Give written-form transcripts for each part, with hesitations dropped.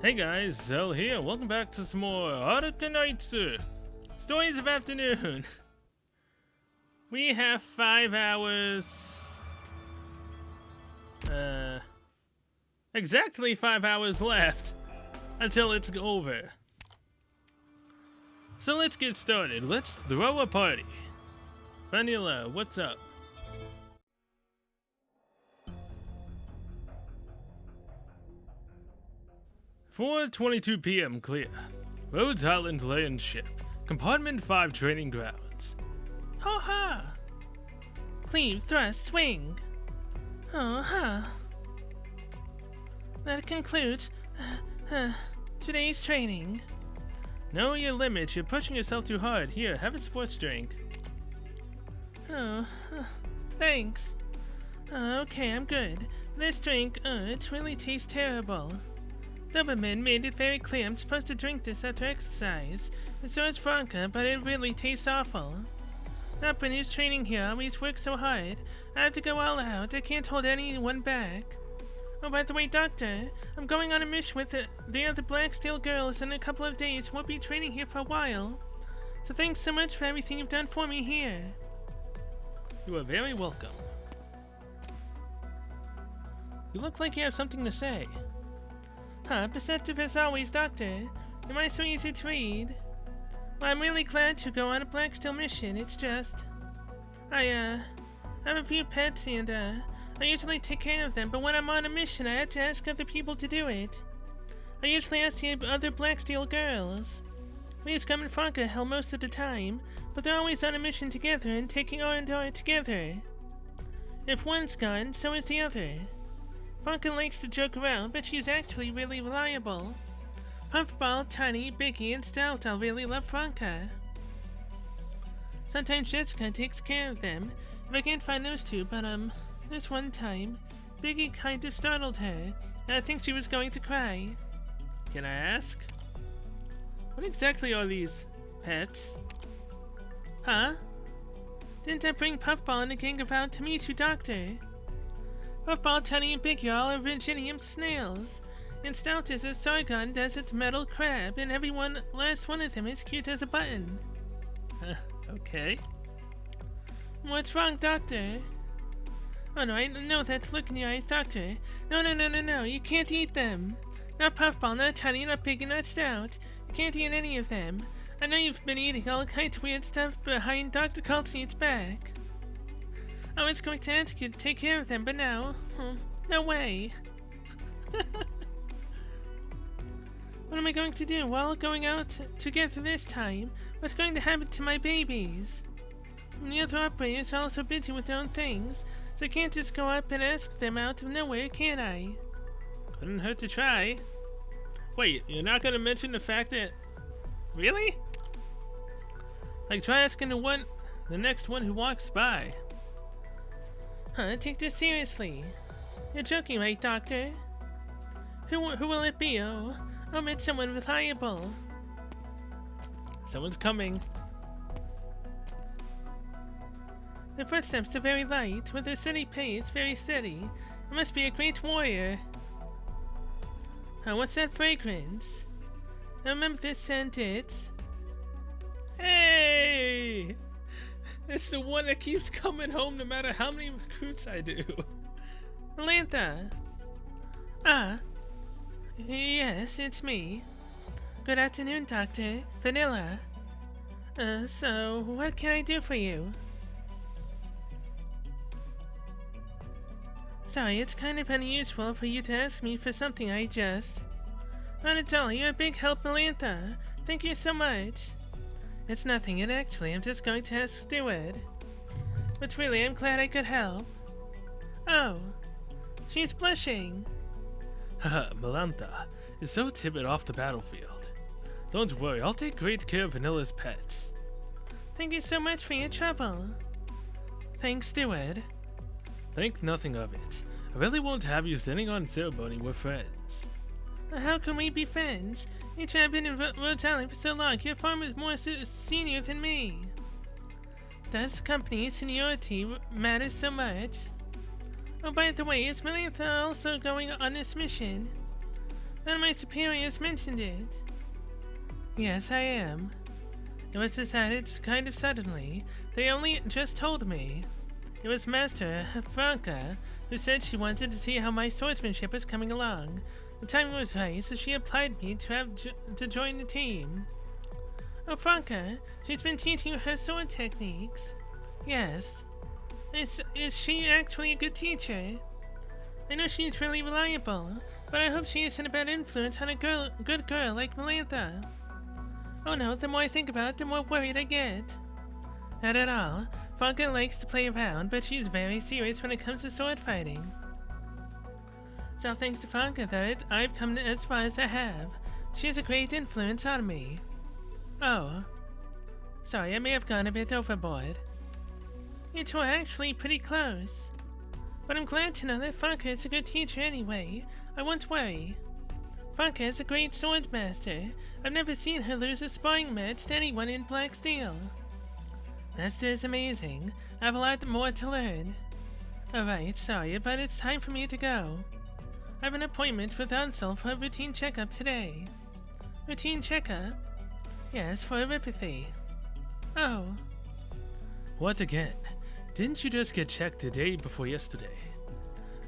Hey guys, Zell here. Welcome back to some more Arknights Stories of Afternoon. We have 5 hours. Exactly 5 hours left until it's over. So let's get started. Let's throw a party. Vanilla, what's up? 4:22 p.m. clear. Rhodes Island land ship. Compartment 5 training grounds. Ha ha! Cleave, thrust, swing. Oh, huh. That concludes today's training. Know your limits. You're pushing yourself too hard. Here, have a sports drink. Oh, thanks. Okay, I'm good. This drink, it really tastes terrible. Doberman made it very clear I'm supposed to drink this after exercise. And so is Franca, but it really tastes awful. Not when he's training here, always works so hard. I have to go all out. I can't hold anyone back. Oh, by the way, Doctor, I'm going on a mission with the other Black Steel girls in a couple of days. We'll be training here for a while. So thanks so much for everything you've done for me here. You are very welcome. You look like you have something to say. Perceptive as always, Doctor. Am I so easy to read? Well, I'm really glad to go on a Black Steel mission. It's just... I have a few pets and, I usually take care of them, but when I'm on a mission, I have to ask other people to do it. I usually ask the other Black Steel girls. Weezcom and Franca help most of the time, but they're always on a mission together and taking R&R together. If one's gone, so is the other. Franca likes to joke around, but she's actually really reliable. Puffball, Tiny, Biggie, and Stout all really love Franca. Sometimes Jessica takes care of them, if I can't find those two, but this one time, Biggie kind of startled her, and I think she was going to cry. Can I ask? What exactly are these pets? Huh? Didn't I bring Puffball and the gang around to meet you, Doctor? Puffball, Tiny, and Biggie are all Virginium snails, and Stout is a Sargon desert metal crab, and last one of them is cute as a button. Okay. What's wrong, Doctor? Oh no, I know that look in your eyes, Doctor. No, you can't eat them. Not Puffball, not Tiny, not Biggie, not Stout. You can't eat any of them. I know you've been eating all kinds of weird stuff behind Dr. Cultine's back. I was going to ask you to take care of them, but now... no way. What am I going to do? Well, going out together this time, what's going to happen to my babies? And the other operators are also busy with their own things, so I can't just go up and ask them out of nowhere, can I? Couldn't hurt to try. Wait, you're not gonna mention the fact that... Really? Like, try asking the next one who walks by. Take this seriously. You're joking, right, Doctor? Who will it be? Oh, it's someone reliable. Someone's coming. Their footsteps are very light, with their steady pace very steady. It must be a great warrior. What's that fragrance? I remember this scent, it's... Hey! It's the one that keeps coming home no matter how many recruits I do. Lantha. Yes, it's me. Good afternoon, Doctor. Vanilla. So, what can I do for you? Sorry, it's kind of unusual for you to ask me for something I just... Not at all, you're a big help, Melantha. Thank you so much. It's nothing, and actually, I'm just going to ask Steward. But really, I'm glad I could help. Oh, she's blushing. Haha, Melantha is so timid off the battlefield. Don't worry, I'll take great care of Vanilla's pets. Thank you so much for your trouble. Thanks, Steward. Think nothing of it. I really won't have you standing on ceremony with friends. How can we be friends? Each have been in Rhodes Island for so long, you're far more senior than me. Does company seniority matter so much? Oh, by the way, is Melantha also going on this mission? One of my superiors mentioned it. Yes, I am. It was decided kind of suddenly. They only just told me. It was Master Franca who said she wanted to see how my swordsmanship was coming along. The timing was right, so she applied me to join the team. Oh, Franca, she's been teaching you her sword techniques. Yes. Is she actually a good teacher? I know she's really reliable, but I hope she isn't a bad influence on a good girl like Melantha. Oh no, the more I think about it, the more worried I get. Not at all. Franca likes to play around, but she's very serious when it comes to sword fighting. It's all thanks to Franca that I've come as far as I have. She has a great influence on me. Oh. Sorry, I may have gone a bit overboard. You two are actually pretty close. But I'm glad to know that Franca is a good teacher anyway. I won't worry. Franca is a great sword master. I've never seen her lose a sparring match to anyone in Black Steel. Master is amazing. I have a lot more to learn. Alright, sorry, but it's time for me to go. I have an appointment with Ansel for a routine checkup today. Routine checkup? Yes, for erypathy. Oh. What again? Didn't you just get checked the day before yesterday?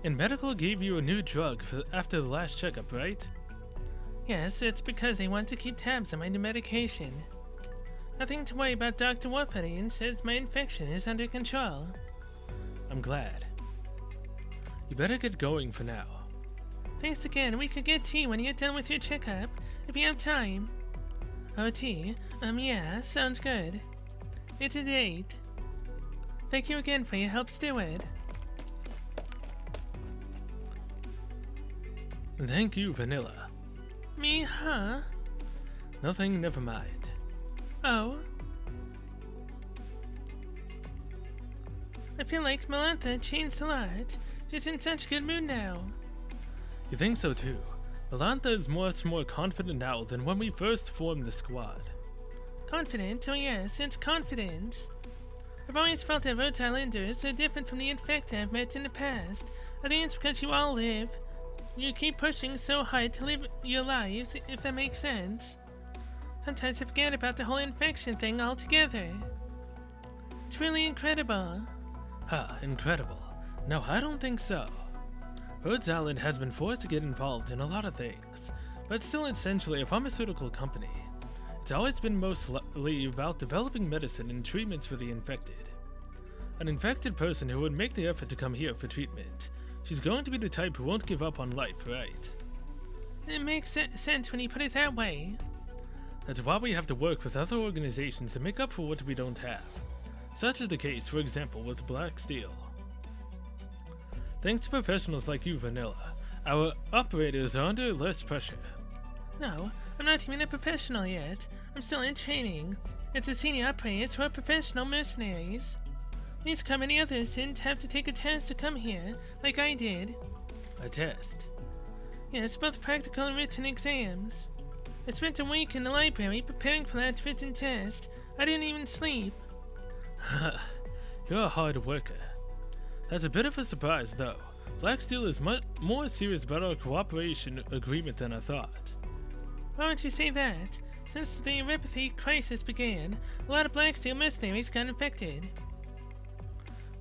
And medical gave you a new drug after the last checkup, right? Yes, it's because they want to keep tabs on my new medication. Nothing to worry about. Dr. Warfarian says my infection is under control. I'm glad. You better get going for now. Thanks again. We could get tea when you're done with your checkup, if you have time. Oh, tea? Yeah, sounds good. It's a date. Thank you again for your help, Steward. Thank you, Vanilla. Me, huh? Nothing, never mind. Oh. I feel like Melantha changed a lot. She's in such a good mood now. You think so too? Melantha is much more confident now than when we first formed the squad. Confident? Oh yes, it's confidence. I've always felt that Rhodes Islanders are different from the infected I've met in the past. I think it's because you all live. You keep pushing so hard to live your lives, if that makes sense. Sometimes I forget about the whole infection thing altogether. It's really incredible. Incredible. No, I don't think so. Rhodes Island has been forced to get involved in a lot of things, but it's still essentially a pharmaceutical company. It's always been mostly about developing medicine and treatments for the infected. An infected person who would make the effort to come here for treatment. She's going to be the type who won't give up on life, right? It makes sense when you put it that way. That's why we have to work with other organizations to make up for what we don't have. Such is the case, for example, with Black Steel. Thanks to professionals like you, Vanilla, our operators are under less pressure. No, I'm not even a professional yet. I'm still in training. It's the senior operators who are professional mercenaries. These many others didn't have to take a test to come here, like I did. A test? Yes, both practical and written exams. I spent a week in the library preparing for that written test. I didn't even sleep. You're a hard worker. That's a bit of a surprise, though. Black Steel is much more serious about our cooperation agreement than I thought. Why would you say that? Since the erypathy crisis began, a lot of Black Steel mercenaries got infected.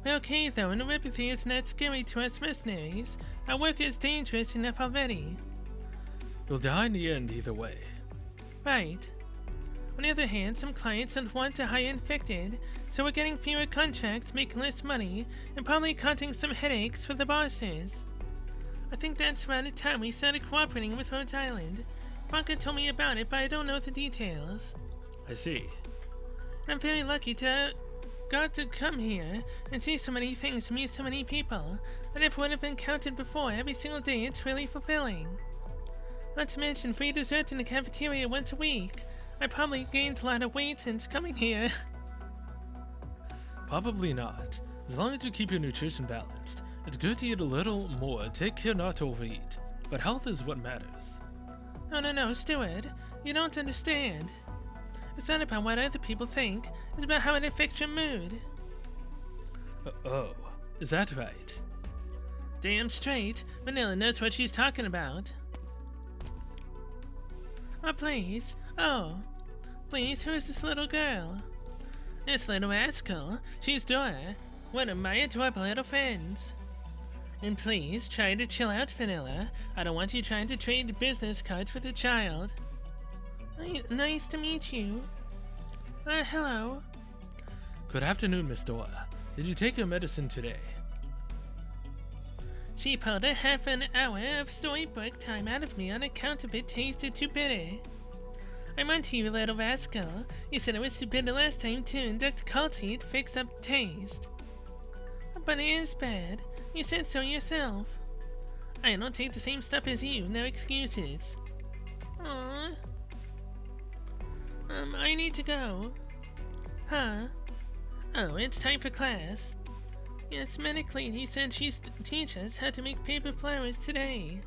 We're okay though, and erypathy isn't that scary to us mercenaries. Our work is dangerous enough already. You'll die in the end either way. Right. On the other hand, some clients don't want to hire infected, so we're getting fewer contracts, making less money, and probably causing some headaches for the bosses. I think that's around the time we started cooperating with Rhodes Island. Franca told me about it, but I don't know the details. I see. I'm very lucky to got to come here and see so many things and meet so many people. I never would have encountered before. Every single day it's really fulfilling. Not to mention free dessert in the cafeteria once a week. I probably gained a lot of weight since coming here. Probably not. As long as you keep your nutrition balanced. It's good to eat a little more, take care not to overeat. But health is what matters. No, Steward. You don't understand. It's not about what other people think. It's about how it affects your mood. Oh, is that right? Damn straight. Vanilla knows what she's talking about. Oh, please. Oh, please, who is this little girl? This little rascal. She's Dora, one of my adorable little friends. And please, try to chill out, Vanilla. I don't want you trying to trade business cards with a child. Nice to meet you. Hello. Good afternoon, Miss Dora. Did you take your medicine today? She pulled a half an hour of storybook time out of me on account of it tasted too bitter. I'm onto you, little rascal. You said it was too bitter last time too, and Dr. Calty to fix up the taste. But it is bad. You said so yourself. I don't take the same stuff as you, no excuses. Aww. I need to go. Huh? Oh, it's time for class. Yes, medically, he said she'd teach us how to make paper flowers today.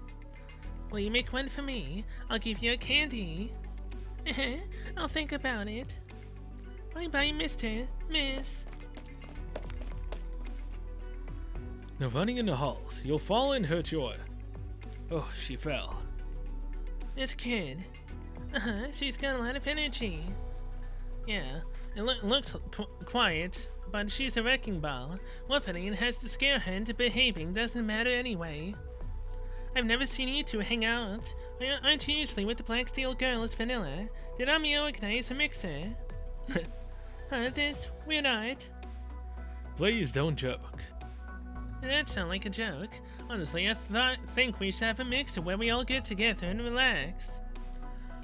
Will you make one for me? I'll give you a candy. I'll think about it. Bye-bye, Miss. No running in the halls. You'll fall and hurt your... Oh, she fell. This kid. She's got a lot of energy. Yeah, it looks quiet, but she's a wrecking ball. Whooping has to scare her into behaving, doesn't matter anyway. I've never seen you two hang out. Aren't you usually with the Black Steel Girls, Vanilla? Did Ami organize a mixer? We're not. Please don't joke. That sounds like a joke. Honestly, I think we should have a mixer where we all get together and relax.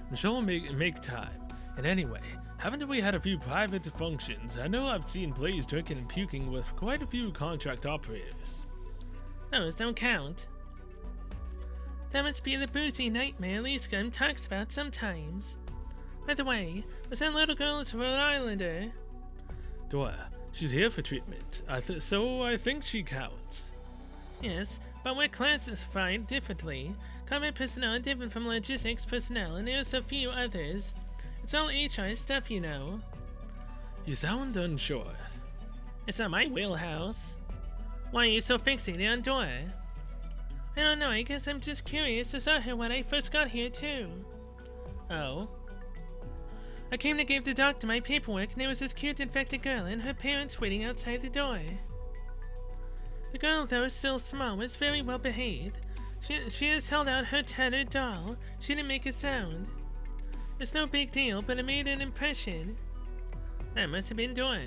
I'm sure we'll make time. And anyway, haven't we had a few private functions? I know I've seen Blaze drinking and puking with quite a few contract operators. Those don't count. That must be the boozy nightmare Leescum talks about sometimes. By the way, was that little girl a Rhode Islander? Dora, she's here for treatment, so I think she counts. Yes, but we're classified differently. Combat personnel are different from logistics personnel, and there's a few others. It's all HR stuff, you know. You sound unsure. It's not my wheelhouse. Why are you so fixated on Dora? I don't know, I guess I'm just curious. I saw her when I first got here, too. Oh? I came to give the doctor my paperwork, and there was this cute infected girl and her parents waiting outside the door. The girl, though still small, was very well behaved. She has held out her tattered doll. She didn't make a sound. It's no big deal, but it made an impression. That must have been Dora.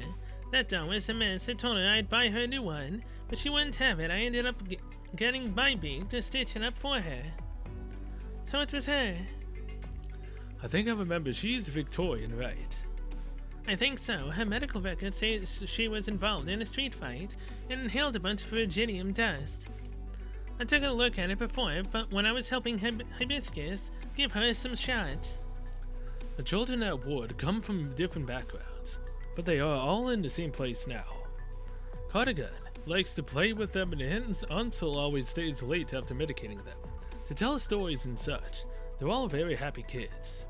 That doll was a mess. I told her I'd buy her a new one, but she wouldn't have it. I ended up getting Bybee to stitch it up for her. So it was her. I think I remember she's Victorian, right? I think so. Her medical record says she was involved in a street fight and inhaled a bunch of Virginium dust. I took a look at it before, but when I was helping Hibiscus give her some shots. The children at Ward come from different backgrounds, but they are all in the same place now. Cardigan likes to play with them, and Ansel always stays late after medicating them, to tell stories and such. They're all very happy kids.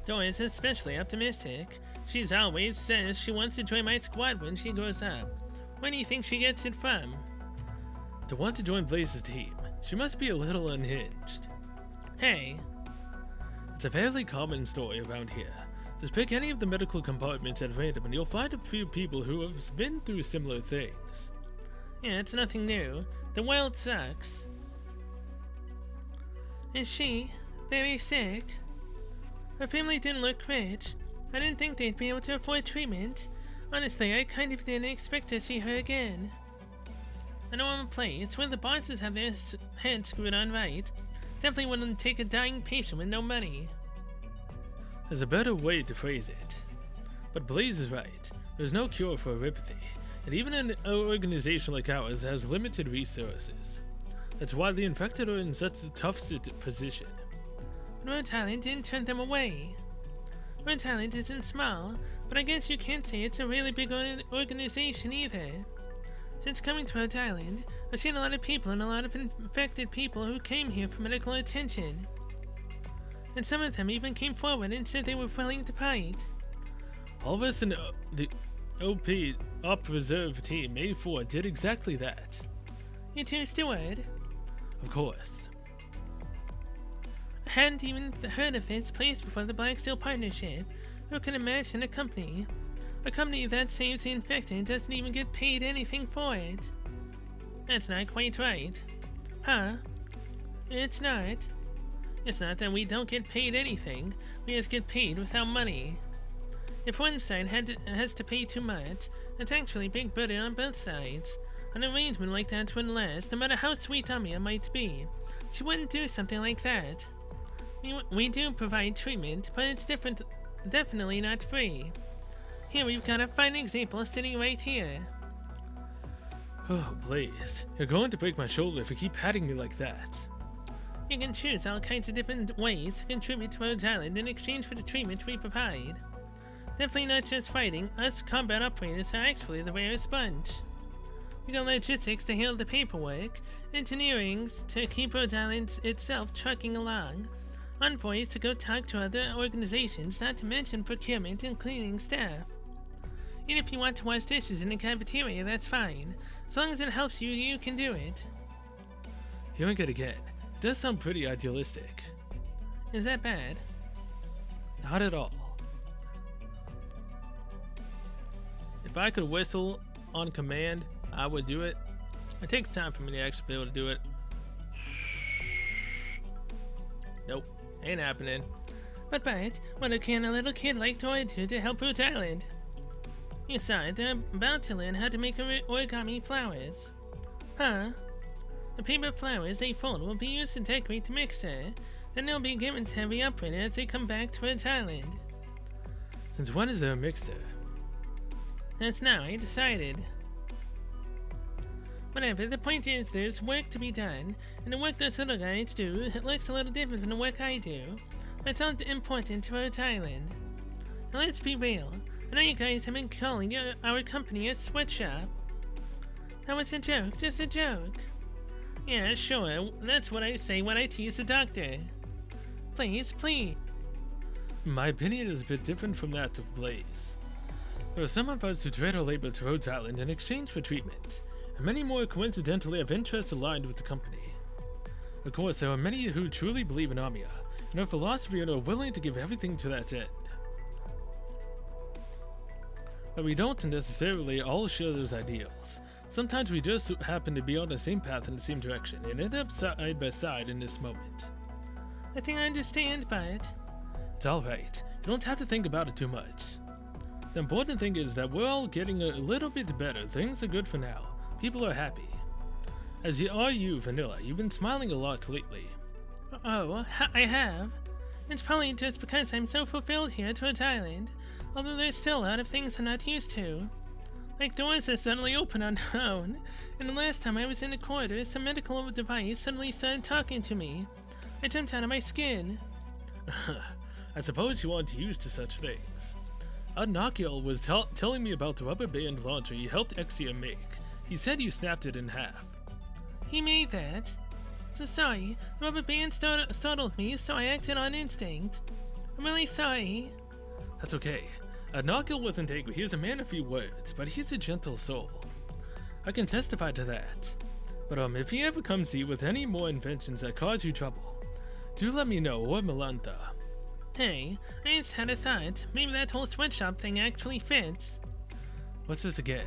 Dora's especially optimistic. She's always says she wants to join my squad when she grows up. Where do you think she gets it from? To want to join Blaze's team, she must be a little unhinged. Hey. It's a fairly common story around here. Just pick any of the medical compartments at random and you'll find a few people who have been through similar things. Yeah, it's nothing new. The world sucks. Is she very sick? Her family didn't look rich. I didn't think they'd be able to afford treatment. Honestly, I kind of didn't expect to see her again. I know I'm a place where the bosses have their heads screwed on right. Definitely wouldn't take a dying patient with no money. There's a better way to phrase it. But Blaze is right. There's no cure for erypathy, and even an organization like ours has limited resources. That's why the infected are in such a tough position. But Rhode Island didn't turn them away. Rhode Island isn't small, but I guess you can't say it's a really big organization either. Since coming to Rhode Island, I've seen a lot of people and a lot of infected people who came here for medical attention. And some of them even came forward and said they were willing to fight. All of us in the Op Reserve Team A4 did exactly that. You too, Steward? Of course. hadn't even heard of this place before the Black Steel Partnership. Who can imagine a company that saves the infected doesn't even get paid anything for it? That's not quite right. Huh? It's not. It's not that we don't get paid anything, we just get paid without money. If one side has to pay too much, that's actually a big burden on both sides. An arrangement like that wouldn't last, no matter how sweet Amiya might be. She wouldn't do something like that. We do provide treatment, but it's definitely not free. Here we've got a fine example sitting right here. Oh, please. You're going to break my shoulder if you keep patting me like that. You can choose all kinds of different ways to contribute to Rhodes Island in exchange for the treatment we provide. Definitely not just fighting, us combat operators are actually the rarest bunch. We got logistics to handle the paperwork, engineering to keep Rhodes Island itself trucking along, envoys to go talk to other organizations, not to mention procurement and cleaning staff. And if you want to wash dishes in the cafeteria, that's fine. As long as it helps you, you can do it. Hearing it again, it does sound pretty idealistic. Is that bad? Not at all. If I could whistle on command, I would do it. It takes time for me to actually be able to do it. Nope, ain't happening. But what can a little kid like Tori do to help Rhodes Island? You saw it, they're about to learn how to make origami flowers. Huh? The paper flowers they fold will be used to decorate the mixer, then they'll be given to every operator as they come back to Rhodes Island. Since when is there a mixer? That's now, I decided. Whatever, the point is there's work to be done, and the work those little guys do looks a little different from the work I do. That's all important to Rhodes Island. Now let's be real. I know you guys have been calling our company a sweatshop. That was a joke, just a joke. Yeah, sure, that's what I say when I tease the doctor. Please. My opinion is a bit different from that of Blaze. There are some of us who trade our labor to Rhodes Island in exchange for treatment, and many more coincidentally have interests aligned with the company. Of course, there are many who truly believe in Amiya, and our philosophy and are willing to give everything to that end. But we don't necessarily all share those ideals. Sometimes we just happen to be on the same path in the same direction, and end up side by side in this moment. I think I understand, but... It's alright. You don't have to think about it too much. The important thing is that we're all getting a little bit better. Things are good for now. People are happy. As you, Vanilla, you've been smiling a lot lately. Oh, I have. It's probably just because I'm so fulfilled here at Rhodes Island, although there's still a lot of things I'm not used to. Like doors that suddenly open on their own, and the last time I was in the corridor, some medical device suddenly started talking to me. I jumped out of my skin. I suppose you aren't used to such things. Arknights was telling me about the rubber band launcher you helped Exia make. He said you snapped it in half. He made that? So sorry, the rubber band startled me, so I acted on instinct. I'm really sorry. That's okay. Arknights wasn't angry. He is a man of few words, but he's a gentle soul. I can testify to that. But if he ever comes to you with any more inventions that cause you trouble, do let me know, or Melantha. Hey, I just had a thought. Maybe that whole sweatshop thing actually fits. What's this again?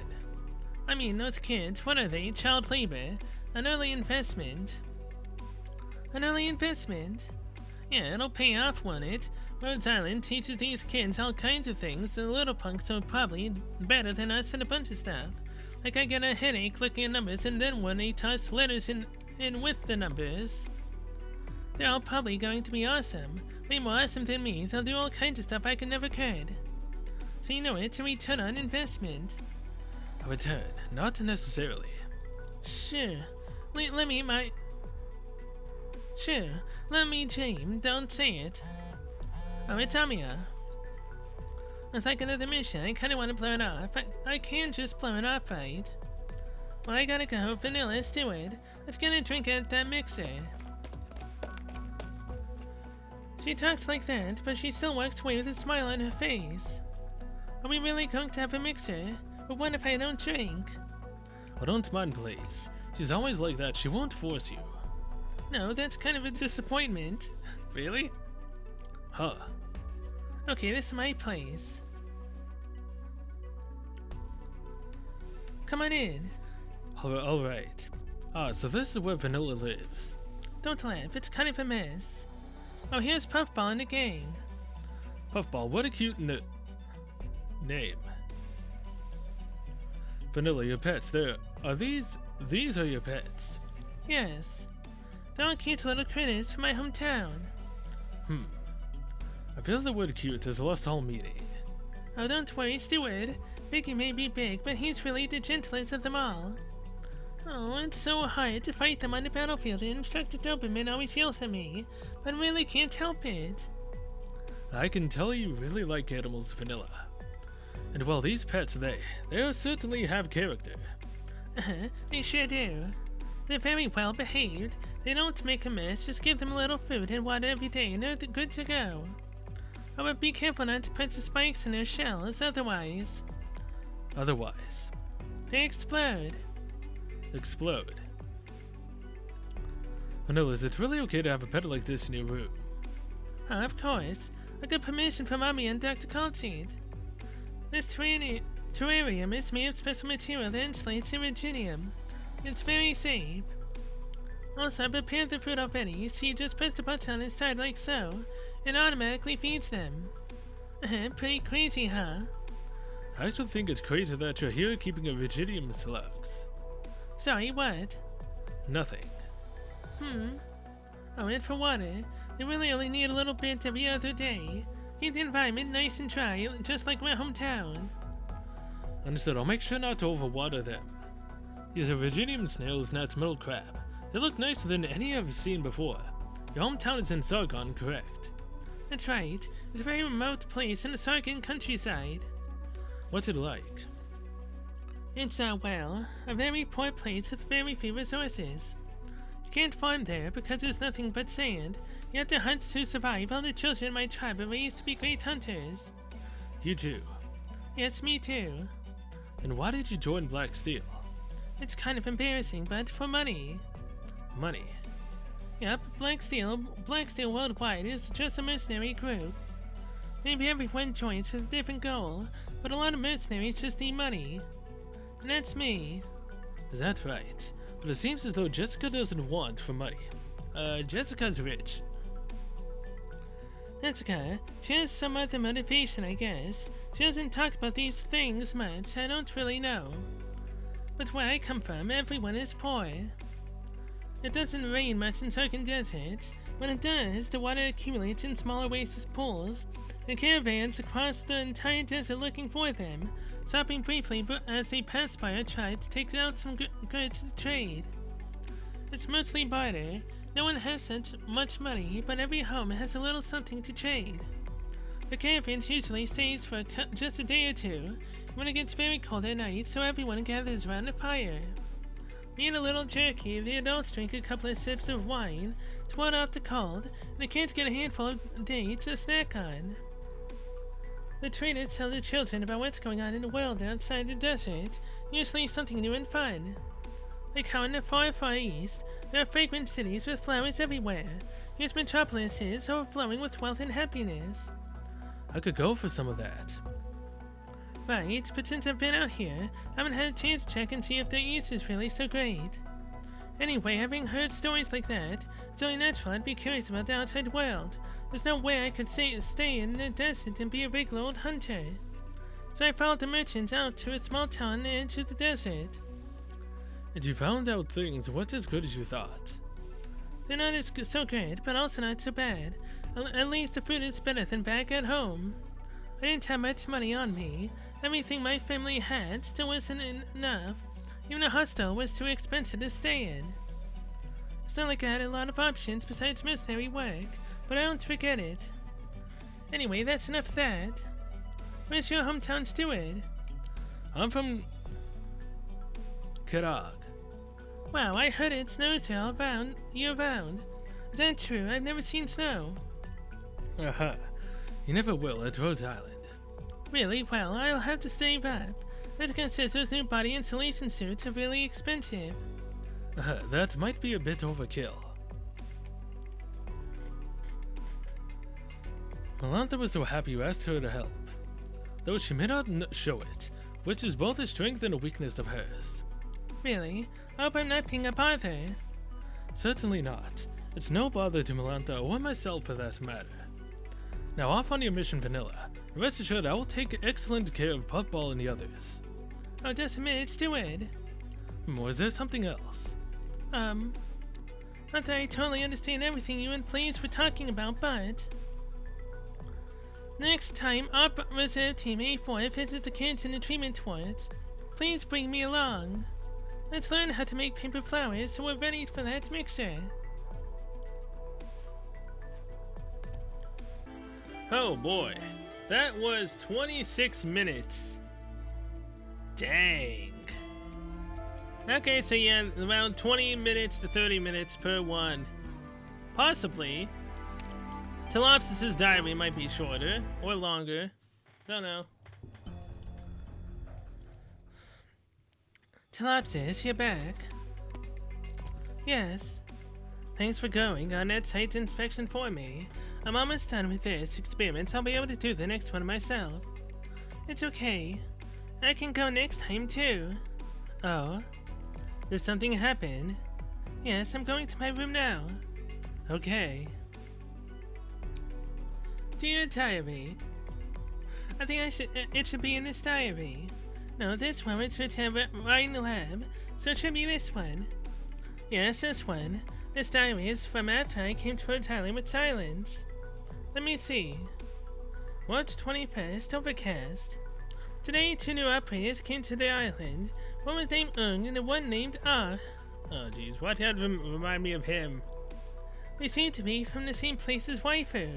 I mean, those kids, what are they? Child labor? An early investment? An early investment? Yeah, it'll pay off, won't it? Rhodes Island teaches these kids all kinds of things. The little punks are probably better than us at a bunch of stuff. Like I get a headache looking at numbers, and then when they toss letters in with the numbers, they're all probably going to be awesome. Way more awesome than me. They'll do all kinds of stuff I could never could. So you know, it's a return on investment. A return? Not necessarily. Sure. Let me dream. Don't say it. Oh, it's Amiya. It's like another mission. I kinda wanna blow it off. I can just blow it off, right? Well, I gotta go. Vanilla, steward. Let's get a drink at that mixer. She talks like that, but she still walks away with a smile on her face. Are we really going to have a mixer? But what if I don't drink? Oh, don't mind, please. She's always like that. She won't force you. No, that's kind of a disappointment. Really? Huh. Okay, this is my place. Come on in. Alright. Ah, so this is where Vanilla lives. Don't laugh, it's kind of a mess. Oh, here's Puffball and the gang. Puffball, what a cute name. Vanilla, your pets, these are your pets? Yes. They're all cute little critters from my hometown. I feel the word cute has lost all meaning. Oh, don't worry, Steward. Biggie may be big, but he's really the gentlest of them all. Oh, it's so hard to fight them on the battlefield, and Instructor Doberman always yells at me, but I really can't help it. I can tell you really like animals, Vanilla. And well, these pets, they certainly have character. They sure do. They're very well behaved. They don't make a mess, just give them a little food and water every day, and they're good to go. Oh, but be careful not to put the spikes in their shells, otherwise... Otherwise? They explode. Explode. Vanilla, is it really okay to have a pet like this in your room? Of course. I got permission from Mommy and Dr. Colseed. This terrarium is made of special material that insulates iridium. It's very safe. Also, I prepared the food already, so you just press the button on its side like so. It automatically feeds them. Pretty crazy, huh? I actually think it's crazy that you're here keeping iridium slugs. Sorry, what? Nothing. Oh, and for water, they really only need a little bit every other day. Keep the environment nice and dry, just like my hometown. Understood. I'll make sure not to overwater them. These are Virginian snails, not metal crab. They look nicer than any I've seen before. Your hometown is in Sargon, correct? That's right. It's a very remote place in the Sargon countryside. What's it like? It's, well, a very poor place with very few resources. You can't farm there because there's nothing but sand. You have to hunt to survive. All the children in my tribe are raised to be great hunters. You too? Yes, me too. And why did you join Black Steel? It's kind of embarrassing, but for money. Money? Yep, Black Steel Worldwide is just a mercenary group. Maybe everyone joins with a different goal, but a lot of mercenaries just need money. And that's me. Is that right? But it seems as though Jessica doesn't want for money. Jessica's rich. Jessica, she has some other motivation, I guess. She doesn't talk about these things much, I don't really know. But where I come from, everyone is poor. It doesn't rain much in certain deserts. When it does, the water accumulates in small oasis pools. The caravans across the entire desert looking for them, stopping briefly as they pass by our tribe to take out some goods to trade. It's mostly barter. No one has such much money, but every home has a little something to trade. The caravans usually stays for just a day or two when it gets very cold at night, so everyone gathers around the fire. We eat a little jerky, the adults drink a couple of sips of wine to ward off the cold, and the kids get a handful of dates to snack on. The traders tell the children about what's going on in the world outside the desert, usually something new and fun. Like how in the far, far east, there are fragrant cities with flowers everywhere. Here's Metropolis is overflowing with wealth and happiness. I could go for some of that. Right, but since I've been out here, I haven't had a chance to check and see if the east is really so great. Anyway, having heard stories like that, it's only natural I'd be curious about the outside world. There's no way I could stay in the desert and be a regular old hunter. So I followed the merchants out to a small town on the edge of the desert. And you found out things weren't as good as you thought. They're not so good, but also not so bad. At least the food is better than back at home. I didn't have much money on me. Everything my family had still wasn't enough. Even a hostel was too expensive to stay in. It's not like I had a lot of options besides mercenary work, but I don't forget it. Anyway, that's enough of that. Where's your hometown steward? I'm from Kirag. Wow, I heard it snows there all year-round. Is that true? I've never seen snow. You never will at Rhode Island. Really? Well, I'll have to save up. Jessica says those new body insulation suits are really expensive. That might be a bit overkill. Melantha was so happy you asked her to help, though she may not show it, which is both a strength and a weakness of hers. Really? I hope I'm not being a bother. Certainly not. It's no bother to Melantha or myself for that matter. Now off on your mission, Vanilla. Rest assured I will take excellent care of Puffball and the others. Oh, just a minute, steward. Or is there something else? Not that I totally understand everything you and Blaze were talking about, but... Next time our reserve team A4 visits the kids in the treatment wards, please bring me along. Let's learn how to make paper flowers so we're ready for that mixer. Oh boy, that was 26 minutes. Dang. Okay, so yeah, around 20 minutes to 30 minutes per one. Possibly. Telopsis' diary might be shorter or longer. Don't know. Telopsis, you're back. Yes. Thanks for going on that site inspection for me. I'm almost done with this experiment, so I'll be able to do the next one myself. It's okay. I can go next time too. Oh? Did something happen? Yes, I'm going to my room now. Okay. Dear diary. I think it should be in this diary. No, this one was written right in the lab, so it should be this one. Yes, this one. This diary is from after I came to Rhode Island with Silence. Let me see. March 21st, overcast. Today, 2 new operators came to the island. One was named Ung and the one named Ah. Oh jeez, why did you remind me of him? They seem to be from the same place as Waifu.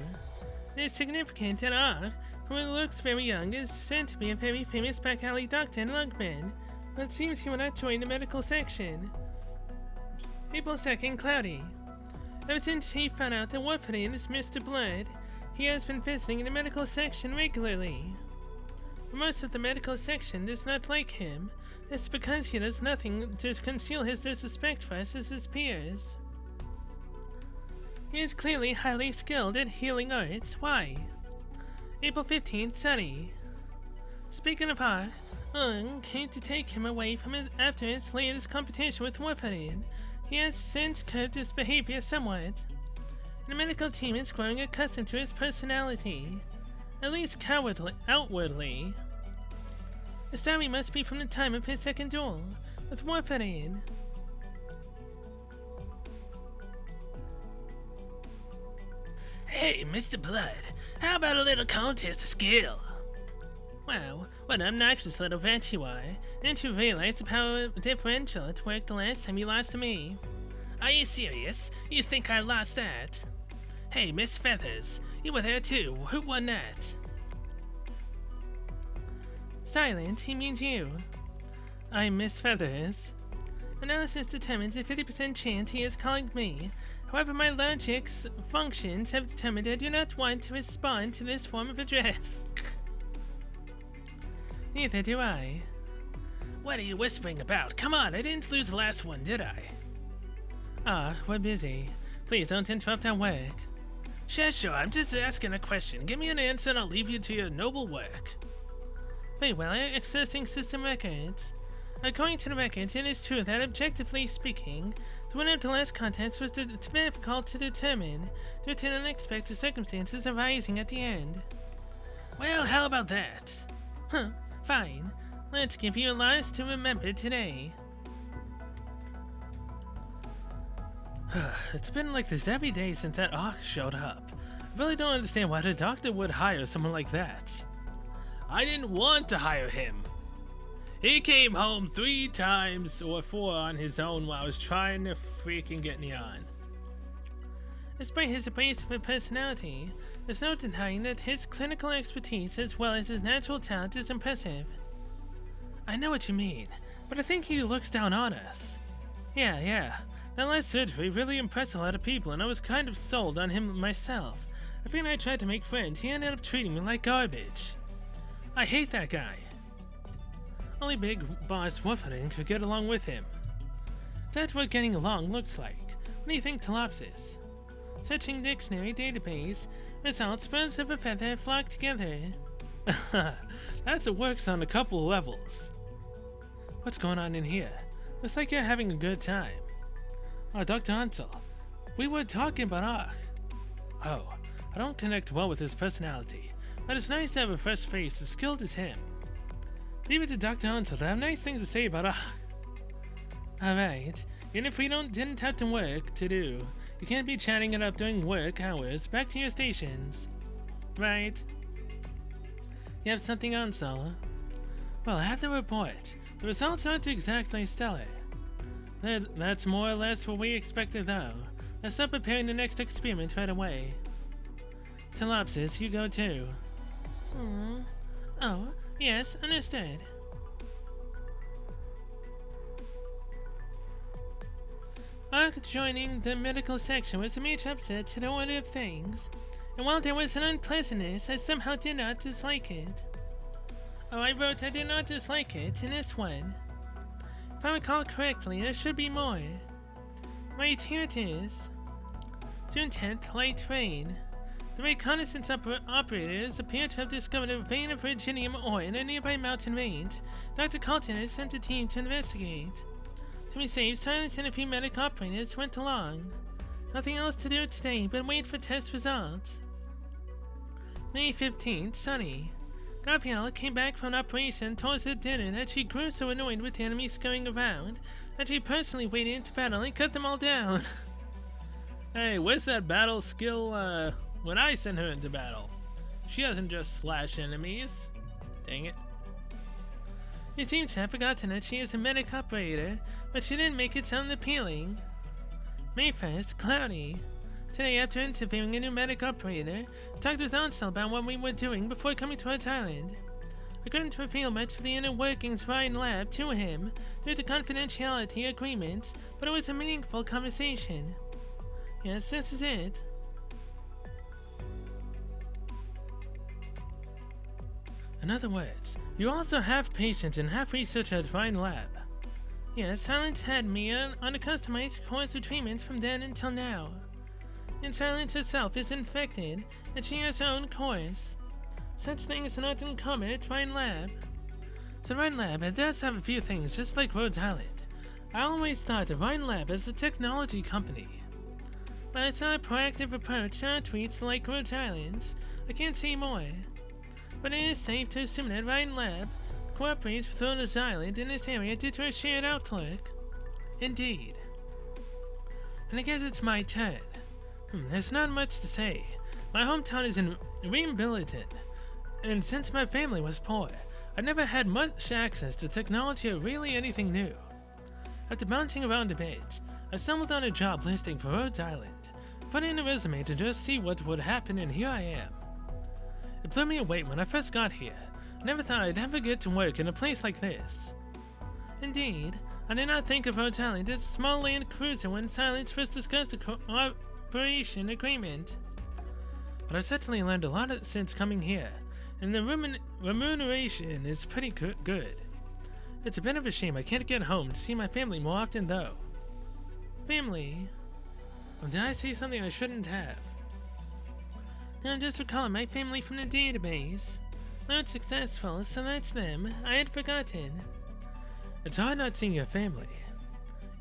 It is significant that Ah, who looks very young, is said to be a very famous back alley doctor and lugman, but it seems he will not join the medical section. April 2nd, cloudy. Ever since he found out that warfarin is Mr. Blood, he has been visiting the medical section regularly. But most of the medical section does not like him. This is because he does nothing to conceal his disrespect for us as his peers. He is clearly highly skilled at healing arts. Why? April 15th, sunny. Speaking of Hawk, Ung came to take him away from after his latest competition with warfarin. He has since curbed his behavior somewhat. The medical team is growing accustomed to his personality, at least outwardly. The story must be from the time of his second duel with warfarin. Hey, Mr. Blood, how about a little contest of skill? Wow, what an obnoxious little vet you are. Didn't you realize the power differential at work the last time you lost to me? Are you serious? You think I lost that? Hey, Miss Feathers, you were there too. Who won that? Silent, he means you. I'm Miss Feathers. Analysis determines a 50% chance he is calling me. However, my logic's functions have determined I do not want to respond to this form of address. Neither do I. What are you whispering about? Come on, I didn't lose the last one, did I? Ah, we're busy. Please don't interrupt our work. Sure, I'm just asking a question. Give me an answer and I'll leave you to your noble work. Very well, accessing system records. According to the records, it is true that, objectively speaking, the winner of the last contest was difficult to determine due to unexpected circumstances arising at the end. Well, how about that? Huh, fine. Let's give you a loss to remember today. It's been like this every day since that Ox showed up. I really don't understand why the doctor would hire someone like that. I didn't want to hire him. He came home 3 times or 4 on his own while I was trying to freaking get Neon. Despite his abrasive personality, there's no denying that his clinical expertise as well as his natural talent is impressive. I know what you mean, but I think he looks down on us. Yeah. That last surgery really impressed a lot of people, and I was kind of sold on him myself. I figured I tried to make friends. He ended up treating me like garbage. I hate that guy. Only Big Boss Wolfering could get along with him. That's what getting along looks like. What do you think, Telopsis? Searching dictionary database. Results, birds of a feather flock together. That's it works on a couple of levels. What's going on in here? Looks like you're having a good time. Oh, Dr. Hansel. We were talking about Ark. Oh, I don't connect well with his personality, but it's nice to have a fresh face as skilled as him. Leave it to Dr. Hansel to have nice things to say about Ark. Alright, even if we didn't have to work to do, you can't be chatting it up during work hours. Back to your stations. Right. You have something on, Sala? Well, I have the report. The results aren't exactly stellar. That's more or less what we expected, though. Let's start preparing the next experiment right away. Telopsis, you go too. Oh, yes, understood. Ark joining the medical section was a major upset to the order of things, and while there was an unpleasantness, I somehow did not dislike it. Oh, I wrote I did not dislike it in this one. If I recall correctly, there should be more. Right, here it is. June 10th, light rain. The reconnaissance operators appear to have discovered a vein of virginium ore in a nearby mountain range. Dr. Colton has sent a team to investigate. To be safe, Silence and a few medic operators went along. Nothing else to do today but wait for test results. May 15th, sunny. Gabriella came back from an operation and told us at dinner that she grew so annoyed with the enemy scurrying around that she personally waded into battle and cut them all down. Hey, where's that battle skill, when I send her into battle? She doesn't just slash enemies. Dang it. You seem to have forgotten that she is a medic operator, but she didn't make it sound appealing. May 1st, cloudy. Today, after interviewing a new medic operator, I talked with Ansel about what we were doing before coming to Rhodes Island. I couldn't reveal much of the inner workings of our lab to him due to confidentiality agreements, but it was a meaningful conversation. Yes, this is it. In other words, you also have patients and have research at Vine Lab. Yes, Silence had me on a customized course of treatments from then until now. And Silence herself is infected, and she has her own course. Such things are not uncommon at Vine Lab. So Vine Lab, it does have a few things just like Rhodes Island. I always thought of Vine Lab as a technology company. But it's not a proactive approach to outreach like Rhodes Island's. I can't say more. But it is safe to assume that Vine Lab cooperates with Rhodes Island in this area due to a shared outlook. Indeed. And I guess it's my turn. There's not much to say. My hometown is in Reambilliton, and since my family was poor, I never had much access to technology or really anything new. After bouncing around a bit, I stumbled on a job listing for Rhodes Island, put in a resume to just see what would happen, and here I am. It blew me away when I first got here. I never thought I'd ever get to work in a place like this. Indeed, I did not think of Rhodes Island as a small land cruiser when Silence first discussed the cooperation agreement. But I've certainly learned a lot since coming here, and the remuneration is pretty good. It's a bit of a shame I can't get home to see my family more often, though. Family? Did I say something I shouldn't have? No, just recalling my family from the database. Not successful, so that's them. I had forgotten. It's hard not seeing your family.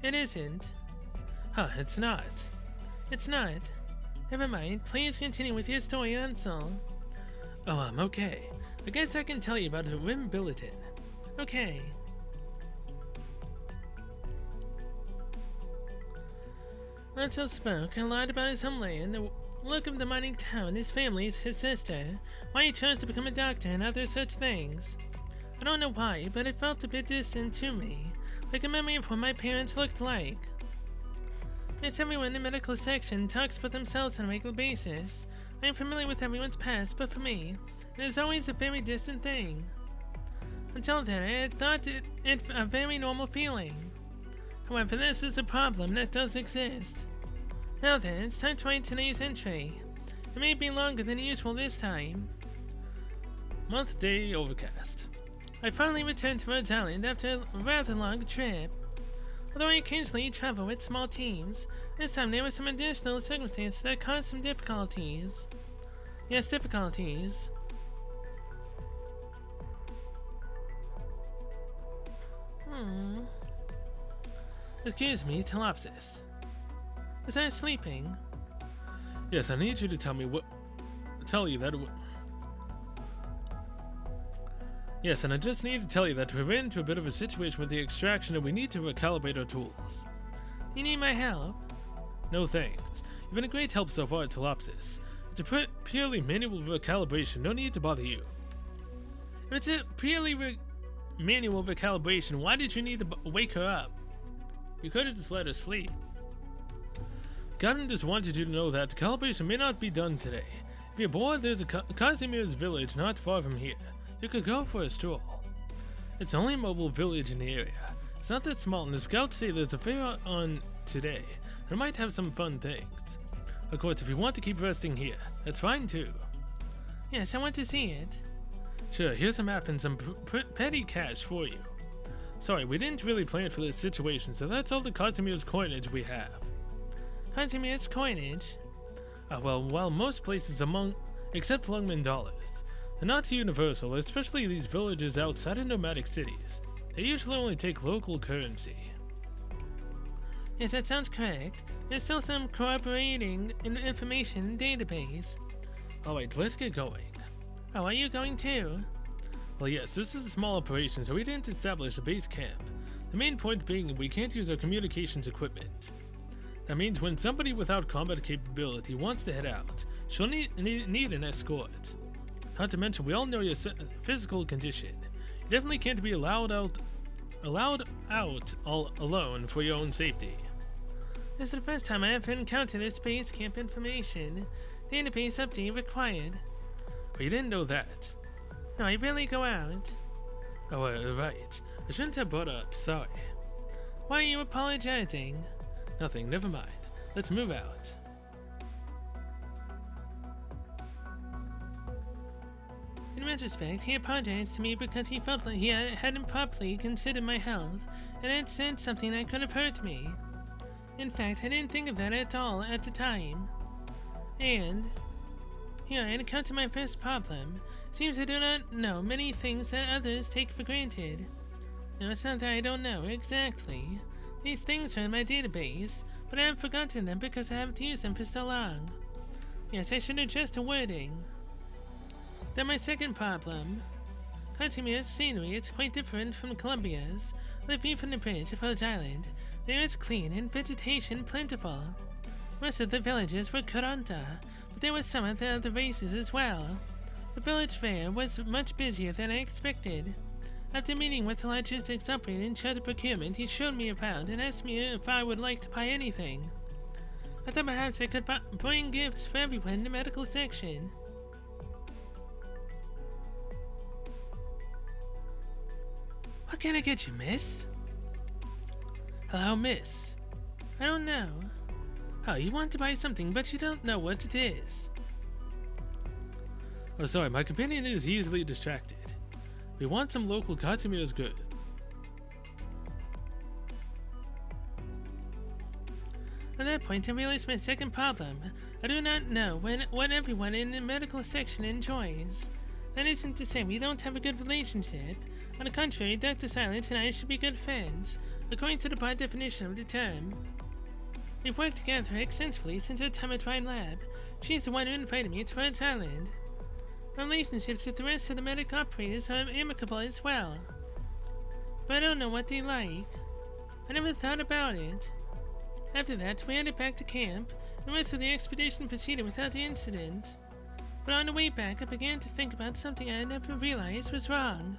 It isn't. Huh, it's not. It's not. Never mind, please continue with your story, Ansel. Oh, okay. I guess I can tell you about Reambilliton. Okay. Ansel spoke a lot about his homeland, the look of the mining town, his family, his sister, why he chose to become a doctor and other such things. I don't know why, but it felt a bit distant to me, like a memory of what my parents looked like. As everyone in the medical section talks about themselves on a regular basis, I am familiar with everyone's past, but for me, it is always a very distant thing. Until then, I had thought it a very normal feeling. However, this is a problem that does exist. Now then, it's time to write today's entry. It may be longer than usual this time. Month day overcast. I finally returned to Rhodes Island after a rather long trip. Although I occasionally travel with small teams, this time there were some additional circumstances that caused some difficulties. Yes, difficulties. Excuse me, Telopsis. Was I sleeping? Yes, I need you to tell me tell you that. Yes, and I just need to tell you that we ran into a bit of a situation with the extraction and we need to recalibrate our tools. You need my help? No thanks. You've been a great help so far at Telopsis. It's a purely manual recalibration, no need to bother you. If it's a purely manual recalibration, why did you need to wake her up? You could have just let her sleep. Gavin just wanted you to know that the calibration may not be done today. If you're bored, there's a Casimir's village not far from here. You could go for a stroll. It's the only mobile village in the area. It's not that small, and the scouts say there's a fair on today. And it might have some fun things. Of course, if you want to keep resting here, that's fine too. Yes, I want to see it. Sure, here's a map and some petty cash for you. Sorry, we didn't really plan for this situation, so that's all the Casimir's coinage we have. Casimir's coinage? Well, while most places except Lungman dollars, they're not universal, especially these villages outside of nomadic cities. They usually only take local currency. Yes, that sounds correct. There's still some corroborating information in the database. Alright, let's get going. Oh, are you going too? Well, yes, this is a small operation, so we didn't establish a base camp. The main point being we can't use our communications equipment. That means when somebody without combat capability wants to head out, she'll need an escort. Not to mention, we all know your physical condition. You definitely can't be allowed out all alone for your own safety. This is the first time I have encountered this base camp information. Database update required. But you didn't know that. No, I rarely go out. Oh, right. I shouldn't have brought up, sorry. Why are you apologizing? Nothing, never mind. Let's move out. In retrospect, he apologized to me because he felt like he hadn't properly considered my health and had said something that could have hurt me. In fact, I didn't think of that at all at the time. And here I had come to my first problem. Seems I do not know many things that others take for granted. No, it's not that I don't know exactly. These things are in my database, but I have forgotten them because I haven't used them for so long. Yes, I should adjust the wording. Then my second problem. Casimir's scenery is quite different from Columbia's. The view from the bridge of Rhode Island, there is clean and vegetation plentiful. Most of the villages were Kuranta, but there were some of the other races as well. The village fair was much busier than I expected. After meeting with the logistics operator in charge of procurement, he showed me around and asked me if I would like to buy anything. I thought perhaps I could bring gifts for everyone in the medical section. What can I get you, miss? Hello, miss. I don't know. Oh, you want to buy something, but you don't know what it is. Oh, sorry, my companion is easily distracted. We want some local Casimir's goods. At that point, I realized my second problem. I do not know what everyone in the medical section enjoys. That isn't to say we don't have a good relationship. On the contrary, Dr. Silence and I should be good friends, according to the broad definition of the term. We've worked together extensively since our time at Ryan Lab. She's the one who invited me to Rhode Island. My relationships with the rest of the medic operators are amicable as well. But I don't know what they like. I never thought about it. After that, we headed back to camp. The rest of the expedition proceeded without incident. But on the way back, I began to think about something I never realized was wrong.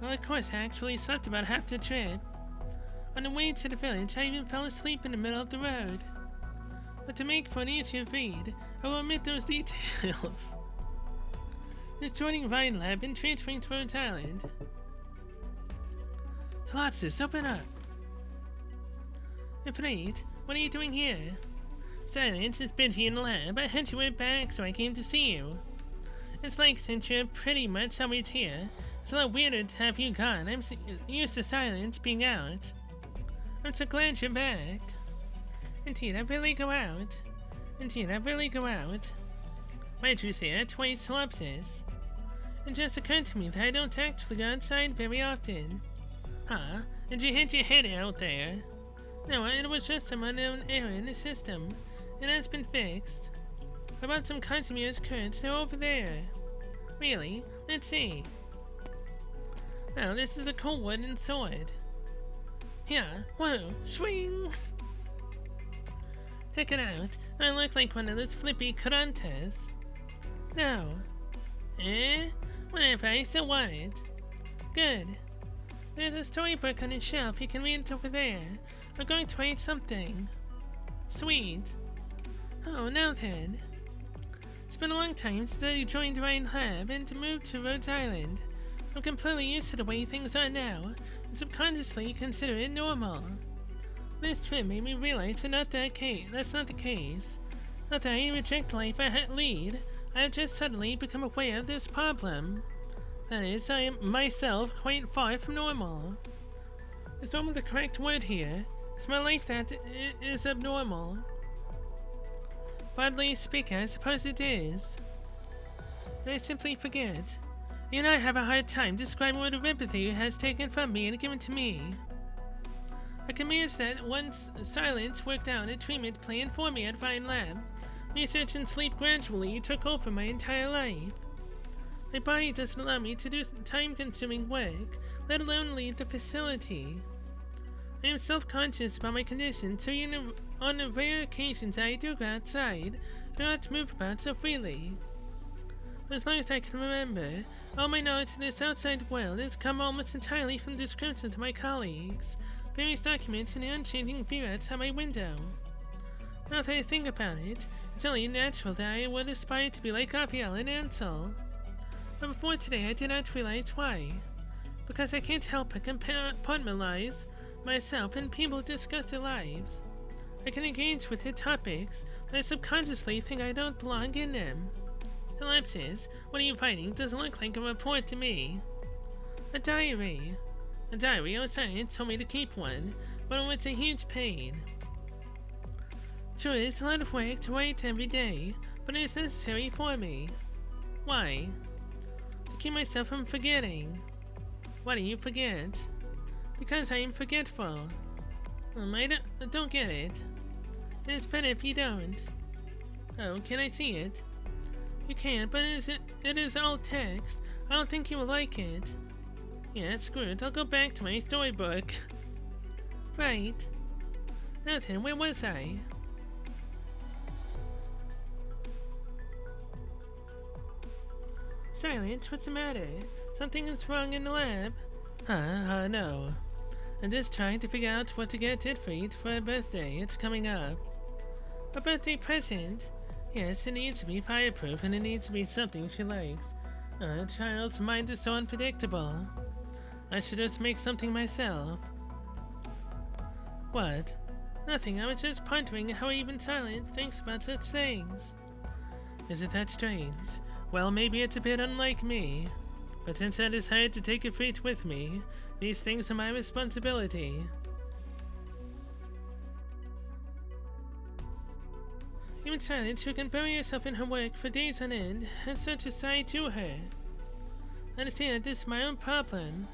Well, of course, I actually slept about half the trip. On the way to the village, I even fell asleep in the middle of the road. But to make for an easier read, I will omit those details. It's joining Vine Lab and transferring to Rhode Island. Telopsis, open up! Afraid, what are you doing here? Silence is busy in the lab. I heard you were back, so I came to see you. It's like since you're pretty much always here, it's a lot weirder to have you gone. I'm used to Silence being out. I'm so glad you're back. Indeed, I really go out. Why did you say that twice, Ellipsis? It just occurred to me that I don't actually go outside very often. Huh? Did you hit your head out there? No, it was just some unknown error in the system. It has been fixed. I bought some Casimir's curds. They're over there. Really? Let's see. Oh, this is a cool wooden sword. Yeah. Whoa. Swing! Check it out. I look like one of those flippy Karantas. No. Eh? Whatever, I still want it. Good. There's a storybook on the shelf. You can read it over there. I'm going to write something. Sweet. Oh, now then. It's been a long time since I joined Ryan Lab and moved to Rhodes Island. I'm completely used to the way things are now, and subconsciously consider it normal. This trip made me realize that's not the case. Not that I reject the life I lead, I have just suddenly become aware of this problem. That is, I am myself quite far from normal. Is normal the correct word here? It's my life that is abnormal. Broadly speaking, I suppose it is. Did I simply forget? You and I have a hard time describing what empathy has taken from me and given to me. I can manage that once Silence worked out a treatment plan for me at Vine Lab. Research and sleep gradually took over my entire life. My body doesn't allow me to do time-consuming work, let alone leave the facility. I am self-conscious about my condition, so on the rare occasions I do go outside, I do not move about so freely. But as long as I can remember, all my knowledge of this outside world has come almost entirely from descriptions of my colleagues, various documents, and the unchanging view outside my window. Now that I think about it, it's only natural that I would aspire to be like Raphael and Ansel. But before today I did not realize why. Because I can't help but compartmentalize myself and people discuss their lives. I can engage with their topics, but I subconsciously think I don't belong in them. Ellipsis, what are you writing? Doesn't look like a report to me. A diary. A diary? Oh, Science told me to keep one, but it's a huge pain. Sure, it's a lot of work to write every day, but it is necessary for me. Why? To keep myself from forgetting. Why do you forget? Because I am forgetful. I don't get it. It's better if you don't. Oh, can I see it? You can, but it is all text. I don't think you will like it. Yeah, screw it. I'll go back to my storybook. Right. Now then, where was I? Silence, what's the matter? Something is wrong in the lab? No. I'm just trying to figure out what to get Titfried for her birthday. It's coming up. A birthday present? Yes, it needs to be fireproof and it needs to be something she likes. A child's mind is so unpredictable. I should just make something myself. What? Nothing, I was just pondering how even Silent thinks about such things. Is it that strange? Well, maybe it's a bit unlike me. But since I decided to take a fate with me, these things are my responsibility. Even Silence, who can bury herself in her work for days on end, has such a side to her. I understand that this is my own problem.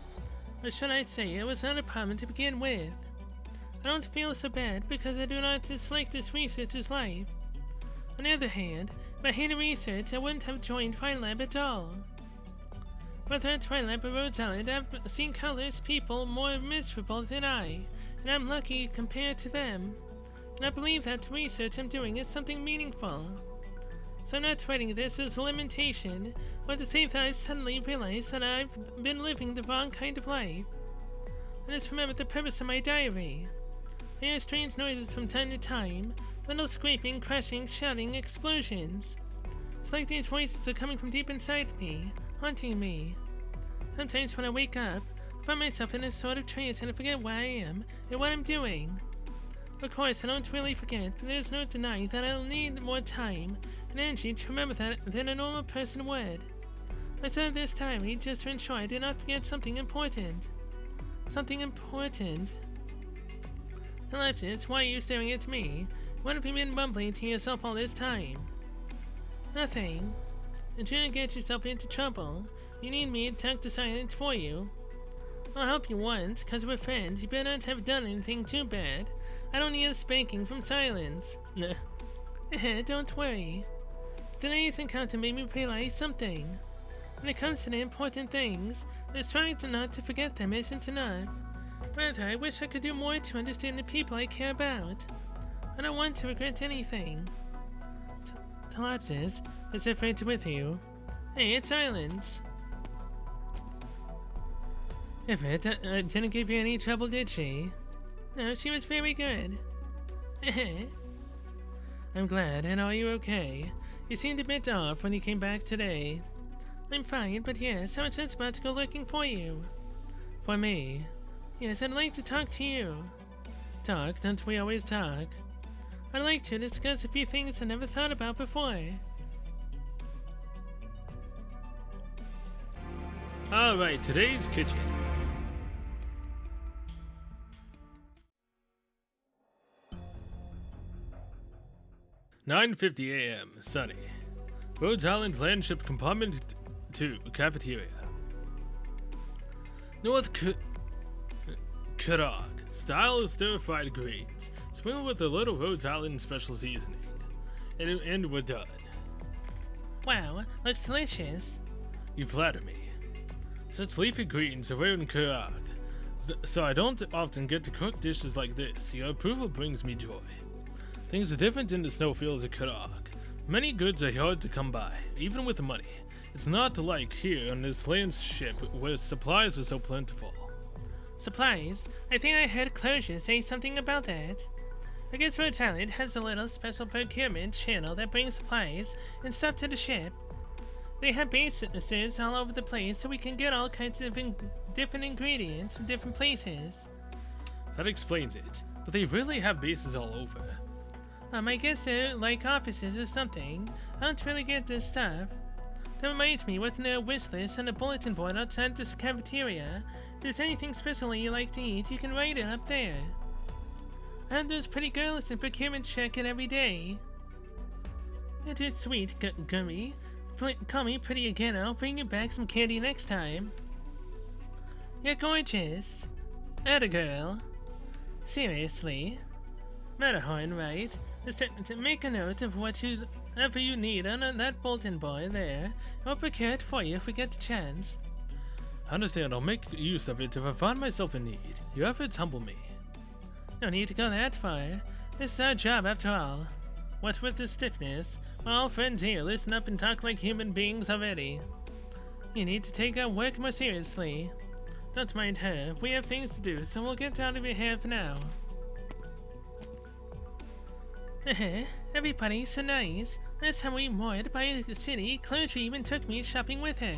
Or should I say, it was not a problem to begin with. I don't feel so bad because I do not dislike this researcher's life. On the other hand, if I hated research, I wouldn't have joined Fine Lab at all. Whether at Fine Lab or Rhodes Island, I've seen countless people more miserable than I, and I'm lucky compared to them. And I believe that the research I'm doing is something meaningful. So I'm not writing this as a lamentation, or to say that I've suddenly realized that I've been living the wrong kind of life. I just remembered the purpose of my diary. I hear strange noises from time to time, little scraping, crashing, shouting, explosions. It's like these voices are coming from deep inside me, haunting me. Sometimes when I wake up, I find myself in a sort of trance and I forget where I am and what I'm doing. Of course, I don't really forget, but there's no denying that I'll need more time and energy to remember that than a normal person would. I started this diary just to ensure I did not forget something important. Something important. Alexis, why are you staring at me? What have you been mumbling to yourself all this time? Nothing. And trying to get yourself into trouble. You need me to talk to Silence for you. I'll help you once, 'cause we're friends. You better not have done anything too bad. I don't need a spanking from Silence. Nah. Don't worry. Today's encounter made me realize something. When it comes to the important things, just trying not to forget them isn't enough. Rather, I wish I could do more to understand the people I care about. I don't want to regret anything. Talapsis is afraid to with you. Hey, it's Silence. Everett didn't give you any trouble, did she? No, she was very good. I'm glad, and are you okay? You seemed a bit off when you came back today. I'm fine, but yes, I was just about to go looking for you. For me? Yes, I'd like to talk to you. Talk? Don't we always talk? I'd like to discuss a few things I never thought about before. Alright, today's kitchen. "9:50 a.m. Sunny. Rhodes Island Landship Compartment 2 Cafeteria. North Karak. Style stir-fried greens. Sprinkle with a little Rhodes Island special seasoning. And we're done." Wow, looks delicious. You flatter me. Such leafy greens are rare in Karak, so I don't often get to cook dishes like this. Your approval brings me joy. Things are different in the snowfields of Karak. Many goods are hard to come by, even with money. It's not like here on this landship where supplies are so plentiful. Supplies? I think I heard Closure say something about that. I guess Rhodes Island has a little special procurement channel that brings supplies and stuff to the ship. They have bases all over the place so we can get all kinds of different ingredients from different places. That explains it, but they really have bases all over. I guess they're like offices or something. I don't really get this stuff. That reminds me, wasn't there a wish list on the bulletin board outside this cafeteria? If there's anything special you like to eat, you can write it up there. I have those pretty girls in procurement check it every day. That is sweet, Gummy. Call me pretty again, I'll bring you back some candy next time. You're gorgeous. Atta girl. Seriously. Matterhorn, right? Just to make a note of whatever you need on that bulletin board there. I'll procure it for you if we get the chance. I understand, I'll make use of it if I find myself in need. Your efforts humble me. No need to go that far. This is our job after all. What with the stiffness, all friends here listen up and talk like human beings already. You need to take our work more seriously. Don't mind her, we have things to do, so we'll get out of your hair for now. Everybody's so nice. Last time we moored by the city, Closure even took me shopping with her.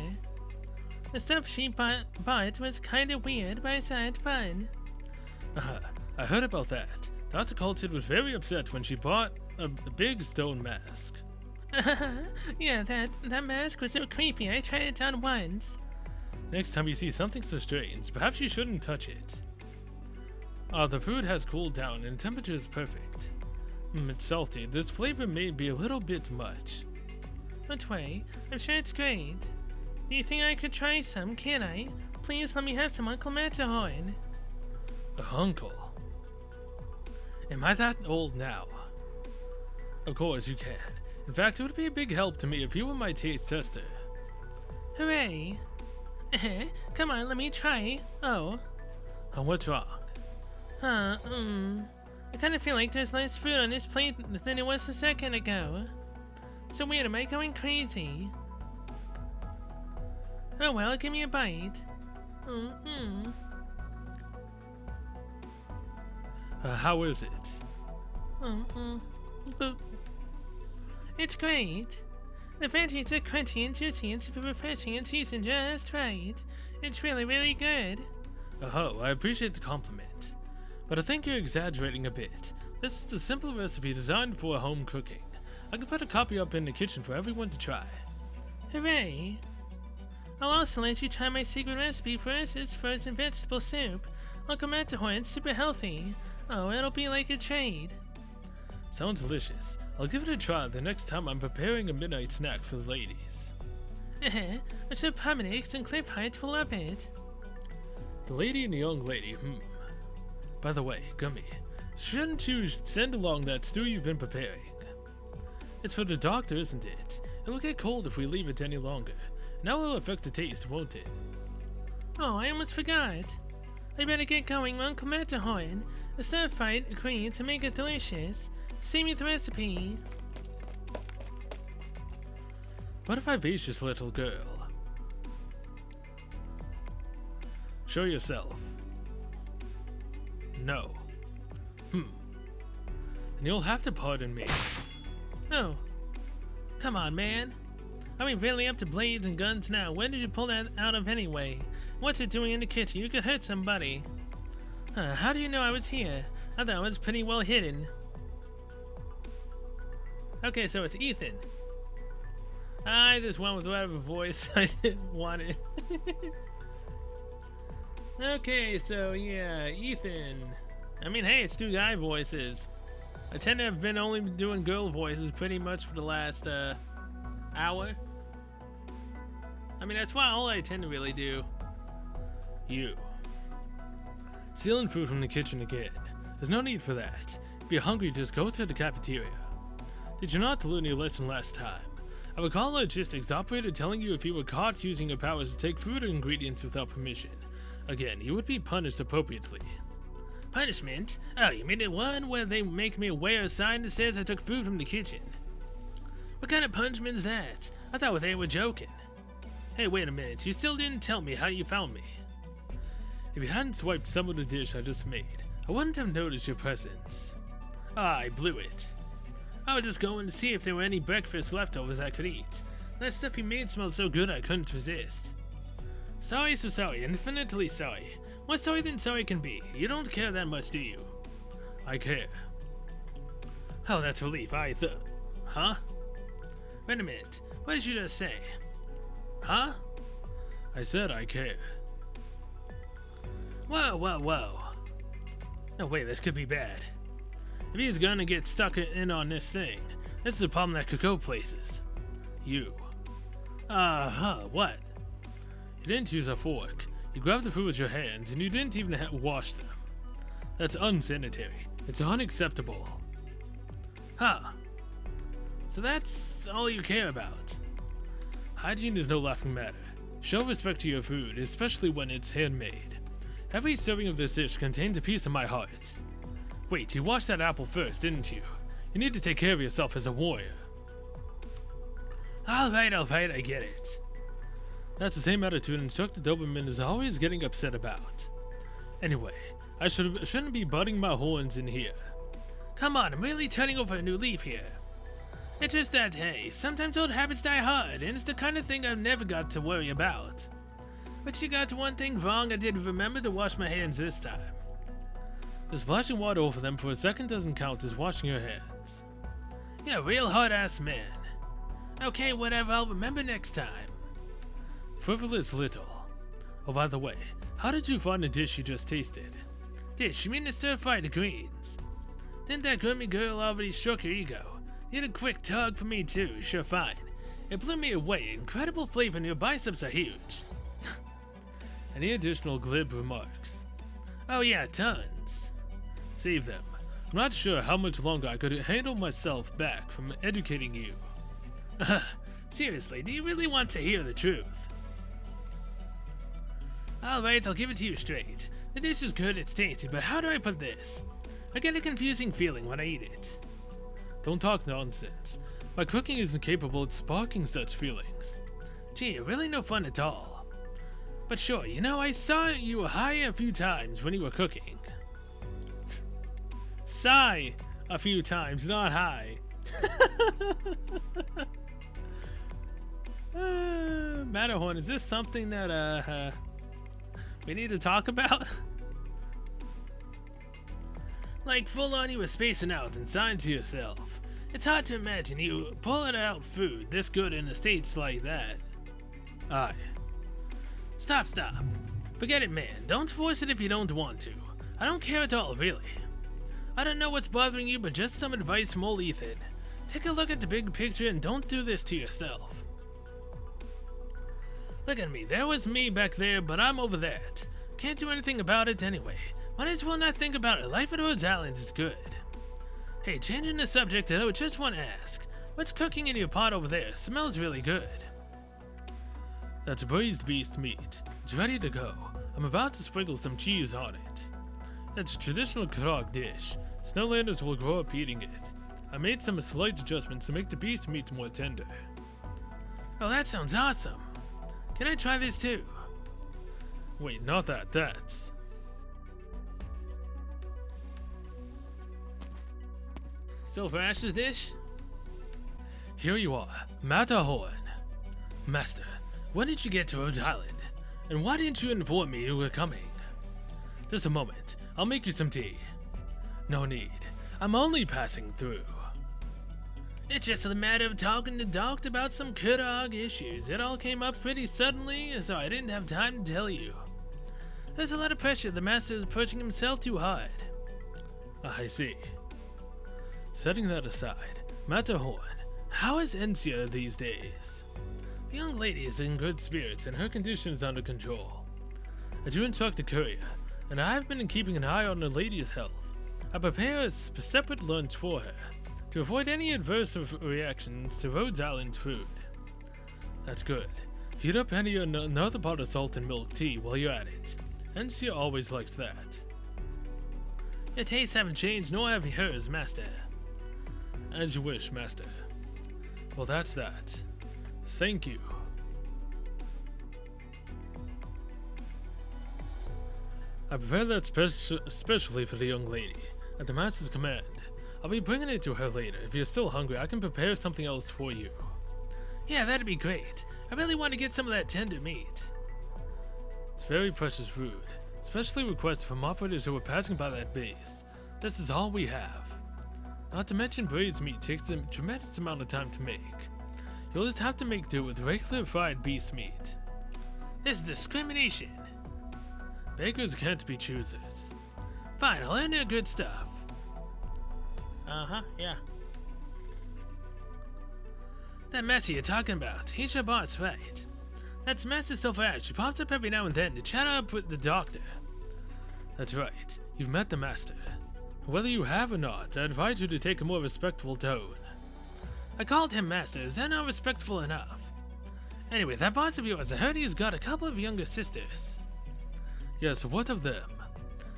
The stuff she bought was kinda weird, but I saw it fun. I heard about that. Dr. Colton was very upset when she bought a big stone mask. Yeah, that mask was so creepy, I tried it on once. Next time you see something so strange, perhaps you shouldn't touch it. The food has cooled down and the temperature is perfect. It's salty. This flavor may be a little bit much. Don't worry, I'm sure it's great. Do you think I could try some, can I? Please let me have some Uncle Matterhorn. Uncle? Am I that old now? Of course you can. In fact, it would be a big help to me if you were my taste tester. Hooray! Come on, let me try. Oh. What's wrong? I kind of feel like there's less food on this plate than it was a second ago. So weird, am I going crazy? Oh well, give me a bite. How is it? It's great. The veggies are crunchy and juicy and super refreshing and seasoned just right. It's really, really good. Oh, I appreciate the compliment. But I think you're exaggerating a bit. This is the simple recipe designed for home cooking. I can put a copy up in the kitchen for everyone to try. Hooray! I'll also let you try my secret recipe for Ursa's frozen vegetable soup. Uncle Matterhorn's super healthy. Oh, it'll be like a trade. Sounds delicious. I'll give it a try the next time I'm preparing a midnight snack for the ladies. I'm sure Pomedex and Cliffheart will love it. The lady and the young lady, By the way, Gummy, shouldn't you send along that stew you've been preparing? It's for the doctor, isn't it? It'll get cold if we leave it any longer. Now it'll affect the taste, won't it? Oh, I almost forgot. I better get going on Commander Horn. The Starfight agreed to make it delicious. Send me the recipe. What a vivacious little girl. Show yourself. No. And you'll have to pardon me. Oh. Come on, man. Are we really up to blades and guns now? When did you pull that out of anyway? What's it doing in the kitchen? You could hurt somebody. How do you know I was here? I thought I was pretty well hidden. Okay, so it's Ethan. I just went with whatever voice I didn't want it. Okay, so yeah, Ethan. I mean, hey, it's two guy voices. I tend to have been only doing girl voices pretty much for the last hour. I mean, that's all I tend to really do. You. Stealing food from the kitchen again. There's no need for that. If you're hungry, just go to the cafeteria. Did you not learn your lesson last time? I recall a logistics operator telling you if you were caught using your powers to take food or ingredients without permission. Again, you would be punished appropriately. Punishment? Oh, you mean the one where they make me wear a sign that says I took food from the kitchen? What kind of punishment is that? I thought they were joking. Hey, wait a minute, you still didn't tell me how you found me. If you hadn't swiped some of the dish I just made, I wouldn't have noticed your presence. I blew it. I was just going to see if there were any breakfast leftovers I could eat. That stuff you made smelled so good I couldn't resist. Sorry, so sorry, infinitely sorry. More sorry than sorry can be. You don't care that much, do you? I care. Oh, that's relief. Huh? Wait a minute. What did you just say? Huh? I said I care. Whoa, whoa, whoa. No, wait, this could be bad. If he's gonna get stuck in on this thing, this is a problem that could go places. You. What? You didn't use a fork. You grabbed the food with your hands, and you didn't even wash them. That's unsanitary. It's unacceptable. Huh. So that's all you care about? Hygiene is no laughing matter. Show respect to your food, especially when it's handmade. Every serving of this dish contains a piece of my heart. Wait, you washed that apple first, didn't you? You need to take care of yourself as a warrior. Alright, I get it. That's the same attitude Instructor Doberman is always getting upset about. Anyway, I shouldn't be butting my horns in here. Come on, I'm really turning over a new leaf here. It's just that, hey, sometimes old habits die hard, and it's the kind of thing I've never got to worry about. But you got one thing wrong, I did remember to wash my hands this time. The splashing water over them for a second doesn't count as washing your hands. You're a real hard-ass man. Okay, whatever, I'll remember next time. Frivolous little. Oh, by the way, how did you find the dish you just tasted? Dish? You mean the stir-fried greens? Didn't that grimy girl already stroke your ego? You had a quick tug for me too, sure fine. It blew me away, incredible flavor and your biceps are huge. Any additional glib remarks? Oh yeah, tons. Save them. I'm not sure how much longer I could handle myself back from educating you. Seriously, do you really want to hear the truth? Alright, I'll give it to you straight. The dish is good, it's tasty, but how do I put this? I get a confusing feeling when I eat it. Don't talk nonsense. My cooking isn't capable of sparking such feelings. Gee, really no fun at all. But sure, you know, I saw you high a few times when you were cooking. Sigh a few times, not high. Matterhorn, is this something that we need to talk about? Like full on you were spacing out and signed to yourself. It's hard to imagine you pulling out food this good in the States like that. Aye. Stop. Forget it, man. Don't force it if you don't want to. I don't care at all, really. I don't know what's bothering you, but just some advice from old Ethan. Take a look at the big picture and don't do this to yourself. Look at me, there was me back there, but I'm over that. Can't do anything about it anyway. Might as well not think about it. Life at Rhodes Island is good. Hey, changing the subject, I just want to ask. What's cooking in your pot over there? Smells really good. That's braised beast meat. It's ready to go. I'm about to sprinkle some cheese on it. It's a traditional Krog dish. Snowlanders will grow up eating it. I made some slight adjustments to make the beast meat more tender. Oh, that sounds awesome. Can I try this too? Wait, not that. That's... Silver Ash's dish? Here you are, Matterhorn. Master, when did you get to Rhodes Island? And why didn't you inform me you were coming? Just a moment, I'll make you some tea. No need, I'm only passing through. It's just a matter of talking to Doc about some Krog issues. It all came up pretty suddenly, so I didn't have time to tell you. There's a lot of pressure, the Master is pushing himself too hard. I see. Setting that aside, Matterhorn, how is Encia these days? The young lady is in good spirits and her condition is under control. I do instruct the courier, and I've been keeping an eye on the lady's health. I prepare a separate lunch for her, to avoid any adverse reactions to Rhodes Island food. That's good. Heat up another pot of salt and milk tea while you're at it. Encia always likes that. Your tastes haven't changed, nor have hers, Master. As you wish, Master. Well, that's that. Thank you. I prepared that specially for the young lady, at the Master's command. I'll be bringing it to her later. If you're still hungry, I can prepare something else for you. Yeah, that'd be great. I really want to get some of that tender meat. It's very precious food, especially requests from operators who are passing by that base. This is all we have. Not to mention braised meat takes a tremendous amount of time to make. You'll just have to make do with regular fried beast meat. This is discrimination. Bakers can't be choosers. Fine, I'll earn their good stuff. Yeah. That Master you're talking about, he's your boss, right? That's Master Silver Ash. He pops up every now and then to chat up with the doctor. That's right, you've met the Master. Whether you have or not, I advise you to take a more respectful tone. I called him Master, is that not respectful enough? Anyway, that boss of yours, I heard he's got a couple of younger sisters. Yes, what of them?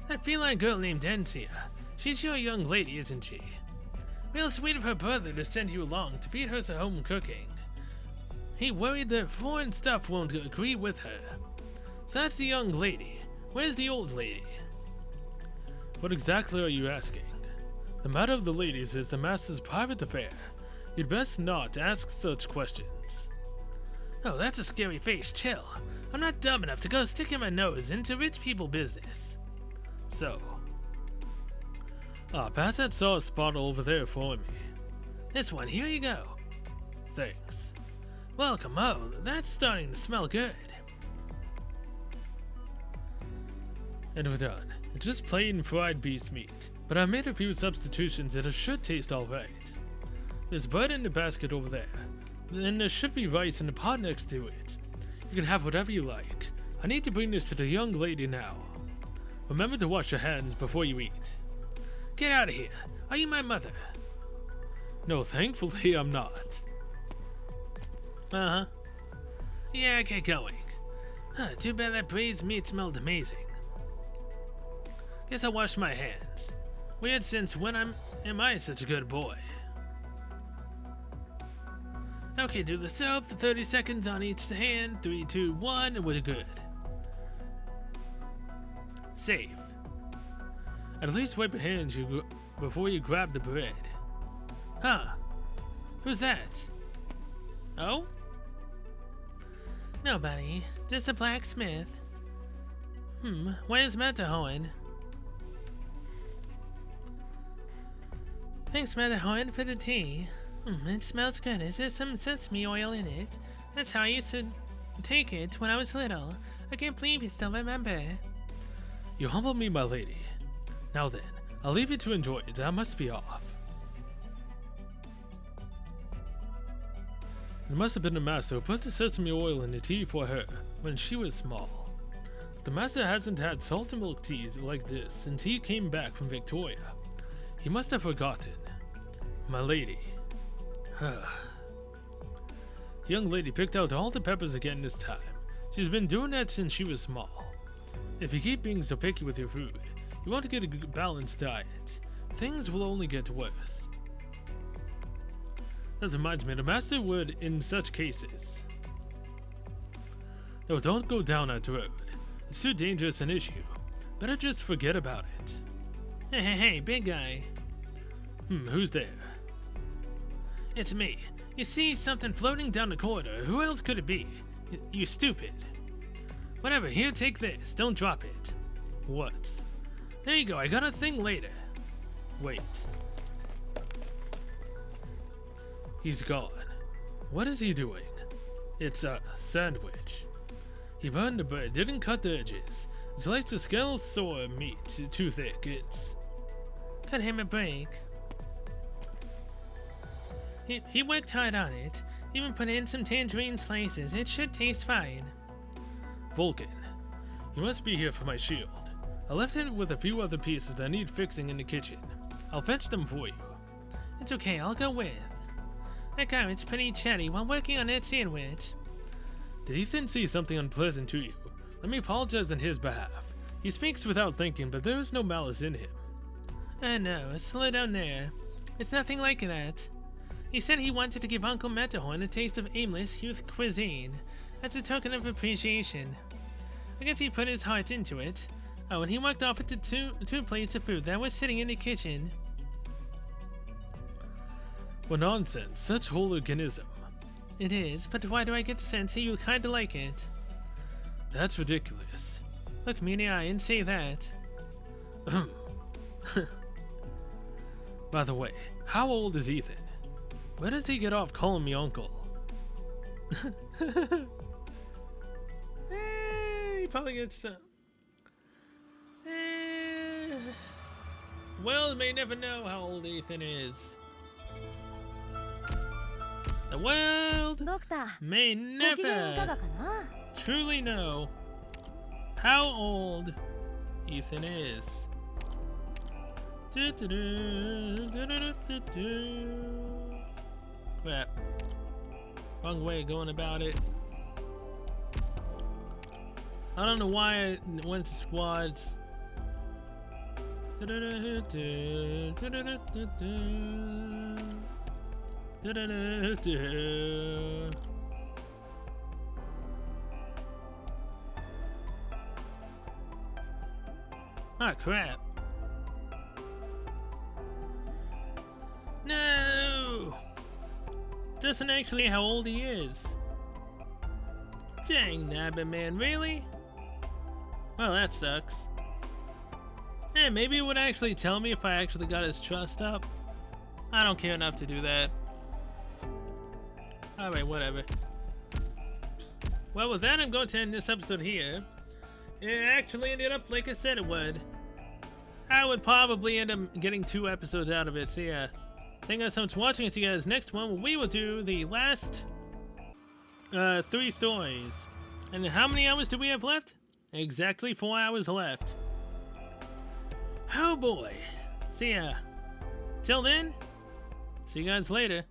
That feline girl named Encia. She's your young lady, isn't she? Real sweet of her brother to send you along to feed her some home cooking. He worried that foreign stuff won't agree with her. So that's the young lady. Where's the old lady? What exactly are you asking? The matter of the ladies is the Master's private affair. You'd best not ask such questions. Oh, that's a scary face. Chill. I'm not dumb enough to go sticking my nose into rich people business. So... pass that sauce bottle over there for me. This one, here you go. Thanks. Welcome. Oh, that's starting to smell good. And we're done. It's just plain fried beast meat, but I made a few substitutions and it should taste alright. There's bread in the basket over there, and there should be rice in the pot next to it. You can have whatever you like. I need to bring this to the young lady now. Remember to wash your hands before you eat. Get out of here. Are you my mother? No, thankfully I'm not. Yeah, get going. Too bad that braised meat smelled amazing. Guess I'll wash my hands. Weird, since when am I such a good boy? Okay, do the soap, the 30 seconds on each hand. 3, 2, 1, and we're good. Save. At least wipe your hands before you grab the bread. Huh. Who's that? Oh? Nobody. Just a blacksmith. Where's Matterhorn? Thanks, Matterhorn, for the tea. It smells good. Is there some sesame oil in it? That's how I used to take it when I was little. I can't believe you still remember. You humble me, my lady. Now then, I'll leave you to enjoy it. I must be off. It must have been the master who put the sesame oil in the tea for her when she was small. The master hasn't had salt and milk teas like this since he came back from Victoria. He must have forgotten. My lady. The young lady picked out all the peppers again this time. She's been doing that since she was small. If you keep being so picky with your food, you won't get a good balanced diet. Things will only get worse. That reminds me, the master would in such cases. No, don't go down that road. It's too dangerous an issue. Better just forget about it. Hey, big guy. Who's there? It's me. You see something floating down the corridor. Who else could it be? You stupid. Whatever, here, take this. Don't drop it. What? There you go, I got a thing later. Wait. He's gone. What is he doing? It's a sandwich. He burned the bread, didn't cut the edges. Sliced the scales or meat too thick. It's... Cut him a break. He worked hard on it. Even put in some tangerine slices. It should taste fine. Vulcan, you must be here for my shield. I left it with a few other pieces that need fixing in the kitchen. I'll fetch them for you. It's okay, I'll go with. That guy was pretty chatty while working on that sandwich. Did Ethan say something unpleasant to you? Let me apologize on his behalf. He speaks without thinking, but there is no malice in him. No, slow down there. It's nothing like that. He said he wanted to give Uncle Matterhorn a taste of aimless youth cuisine. That's a token of appreciation. I guess he put his heart into it. Oh, and he walked off with the two plates of food that was sitting in the kitchen. What nonsense, such hooliganism. It is, but why do I get the sense that you kinda like it? That's ridiculous. Look me in the eye and say that. By the way, how old is Ethan? Where does he get off calling me uncle? He probably gets Well, may never know how old Ethan is. The world may never truly know how old Ethan is. Crap. Wrong way of going about it. I don't know why I went to squads. Ah, crap. No! Doesn't actually how old he is. Dang, Nabbit man, really? Well, that sucks. Hey, maybe it would actually tell me if I actually got his trust up. I don't care enough to do that. Alright, whatever. Well, with that, I'm going to end this episode here. It actually ended up like I said it would. I would probably end up getting 2 episodes out of it, so yeah. Thank you guys so much for watching. See you guys next one. We will do the last 3 stories. And how many hours do we have left? Exactly 4 hours left. Oh boy. See ya. Till then, see you guys later.